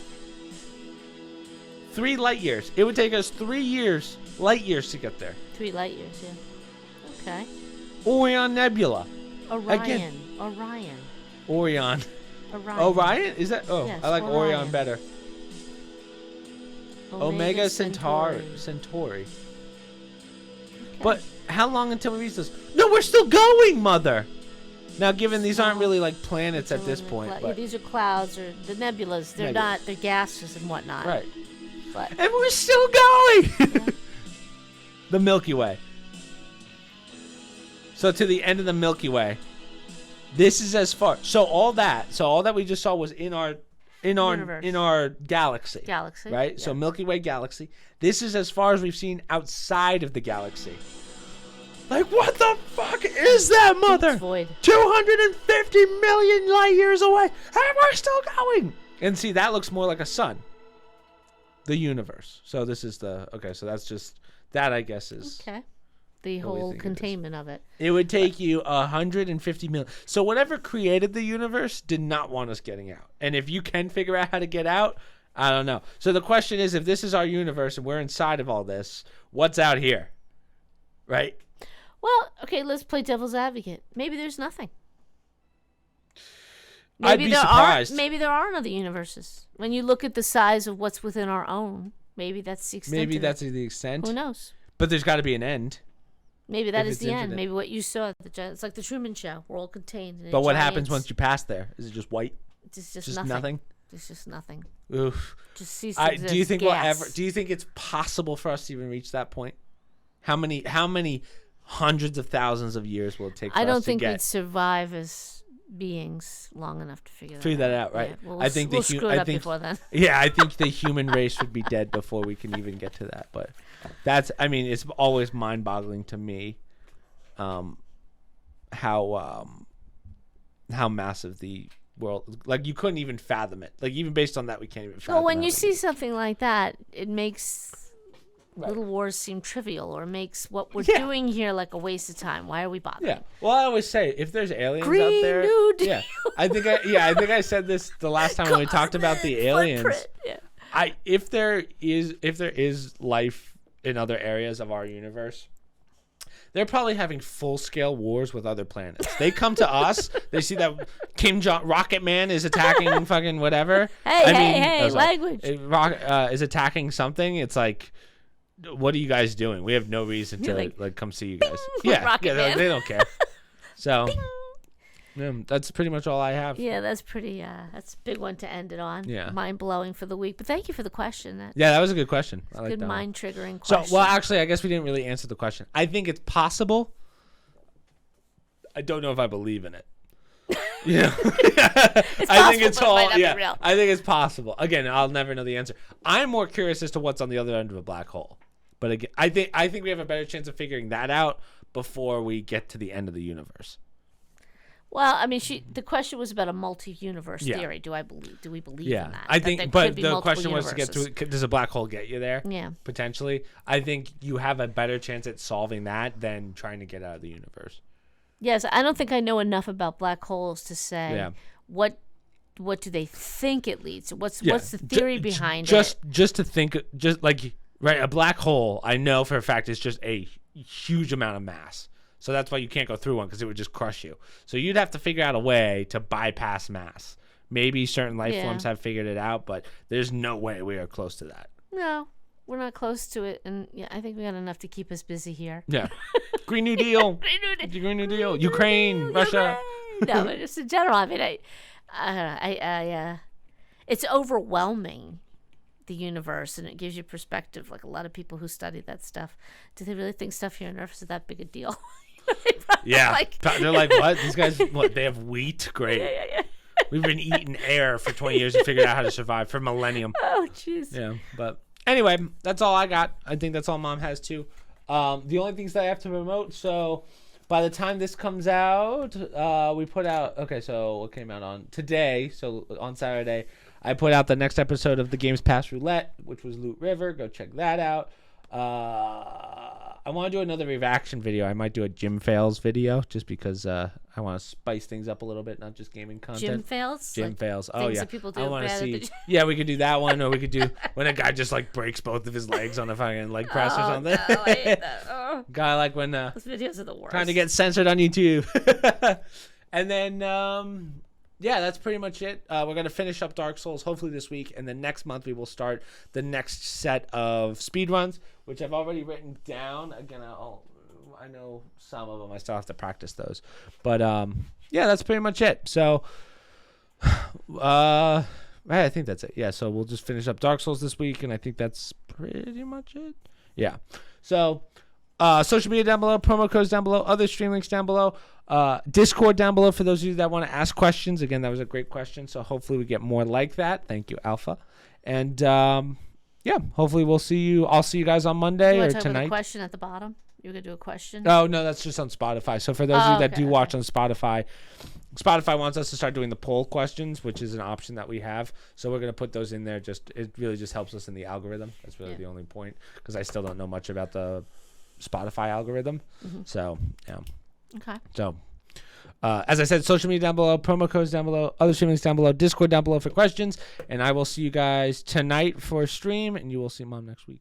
3 light years. It would take us 3 light years to get there. 3 light years, yeah. Okay. Orion Nebula. Orion. Orion? Is that? Oh, yes, I like Orion Orion better. Omega Centauri. Okay. But how long until we reach this? No, we're still going, Mother. Now, given these aren't really like planets at this point. Yeah, these are clouds or the nebulas. They're not. They're gases and whatnot. Right. But. And we're still going. Yeah. The Milky Way. So to the end of the Milky Way. This is as far. So all that we just saw was in our galaxy. Right? Yeah. So Milky Way galaxy. This is as far as we've seen outside of the galaxy. Like, what the fuck is that, Mother? Void. 250 million light years away. And we're still going. And see, that looks more like a sun. The universe. So this is so that's just, that I guess is. Okay. The whole containment of it. It would take you 150 million. So whatever created the universe did not want us getting out. And if you can figure out how to get out, I don't know. So the question is, if this is our universe and we're inside of all this, what's out here? Right? Well, okay, let's play devil's advocate. Maybe there's nothing. I'd be surprised. Maybe there aren't other universes. When you look at the size of what's within our own, maybe that's the extent. Maybe that's the extent. Who knows? But there's got to be an end. Maybe that is the end. Maybe what you saw, it's like the Truman Show. We're all contained. But what happens once you pass there? Is it just white? It's just nothing. It's just nothing. Oof. Just cease to exist. Do you think we'll ever? Do you think it's possible for us to even reach that point? How many hundreds of thousands of years will it take? I don't think we'd survive as beings long enough to figure that out. Right? Yeah, I think we'll screw it up before then. Yeah, I think the human race would be dead before we can even get to that. But it's always mind-boggling to me, how massive the world. Like, you couldn't even fathom it. Like, even based on that, we can't even fathom. Well, when you see something like that, it makes little wars seem trivial, or makes what we're doing here like a waste of time. Why are we bothering? Yeah. Well, I always say, if there's aliens Green out there, New Deal. yeah, I think I said this the last time when we talked about the aliens. Yeah. If there is life in other areas of our universe, they're probably having full-scale wars with other planets. They come to us. They see that Rocket Man is attacking fucking whatever. Hey, language. Is attacking something. It's like, what are you guys doing? We have no reason to come see you guys. They don't care. So, that's pretty much all I have. Yeah, that's that's a big one to end it on. Yeah, mind blowing for the week. But thank you for the question. That was a good question. I like good that mind triggering question. So, well, actually, I guess we didn't really answer the question. I think it's possible. I don't know if I believe in it. Yeah, I think it's all. Yeah, I think it's possible. Again, I'll never know the answer. I'm more curious as to what's on the other end of a black hole. But again, I think we have a better chance of figuring that out before we get to the end of the universe. Well, I mean, the question was about a multi-universe theory. Do we believe in that? I think, but the question was to get to, does a black hole get you there? Yeah. Potentially. I think you have a better chance at solving that than trying to get out of the universe. Yes, I don't think I know enough about black holes to say what do they think it leads to? What's the theory behind it? Just to think, right, a black hole, I know for a fact, is just a huge amount of mass. So that's why you can't go through one, because it would just crush you. So you'd have to figure out a way to bypass mass. Maybe certain life forms have figured it out, but there's no way we are close to that. No, we're not close to it. And I think we got enough to keep us busy here. Yeah. Green New Deal. Green New Deal. Ukraine. Russia. No, but just in general, I mean, it's overwhelming, the universe, and it gives you perspective. Like, a lot of people who study that stuff, do they really think stuff here on Earth is that big a deal? Yeah, they're like, what? These guys, they have wheat? Great. Yeah. We've been eating air for 20 years and figured out how to survive for millennium. Oh, jeez. Yeah, but anyway, that's all I got. I think that's all Mom has too. The only things that I have to promote, so by the time this comes out, we put out. Okay, so what came out on today? So on Saturday, I put out the next episode of the Games Pass Roulette, which was Loot River. Go check that out. I want to do another reaction video. I might do a gym fails video just because I want to spice things up a little bit, not just gaming content. Gym fails? Gym like fails. Oh, yeah. That people do I want to see. Yeah, we could do that one, or we could do when a guy just like breaks both of his legs on a fucking leg press or something. No, I hate that. Oh. Guy like when those videos are the worst. Trying to get censored on YouTube. And then yeah, that's pretty much it. We're going to finish up Dark Souls hopefully this week, and then next month we will start the next set of speedruns, which I've already written down. Again, I know some of them. I still have to practice those. But yeah, that's pretty much it. So I think that's it. Yeah, so we'll just finish up Dark Souls this week, and I think that's pretty much it. Yeah. So social media down below, promo codes down below, other stream links down below. Discord down below for those of you that want to ask questions. Again, that was a great question, so hopefully we get more like that. Thank you, Alpha. And yeah, hopefully we'll see you. I'll see you guys on Monday or tonight. About a question at the bottom. You're gonna do a question. Oh no, that's just on Spotify. So for those of you that do watch on Spotify, Spotify wants us to start doing the poll questions, which is an option that we have. So we're gonna put those in there. It really just helps us in the algorithm. That's really the only point, because I still don't know much about the Spotify algorithm. So yeah. Okay. So, as I said, social media down below, promo codes down below, other stream links down below, Discord down below for questions, and I will see you guys tonight for a stream, and you will see Mom next week.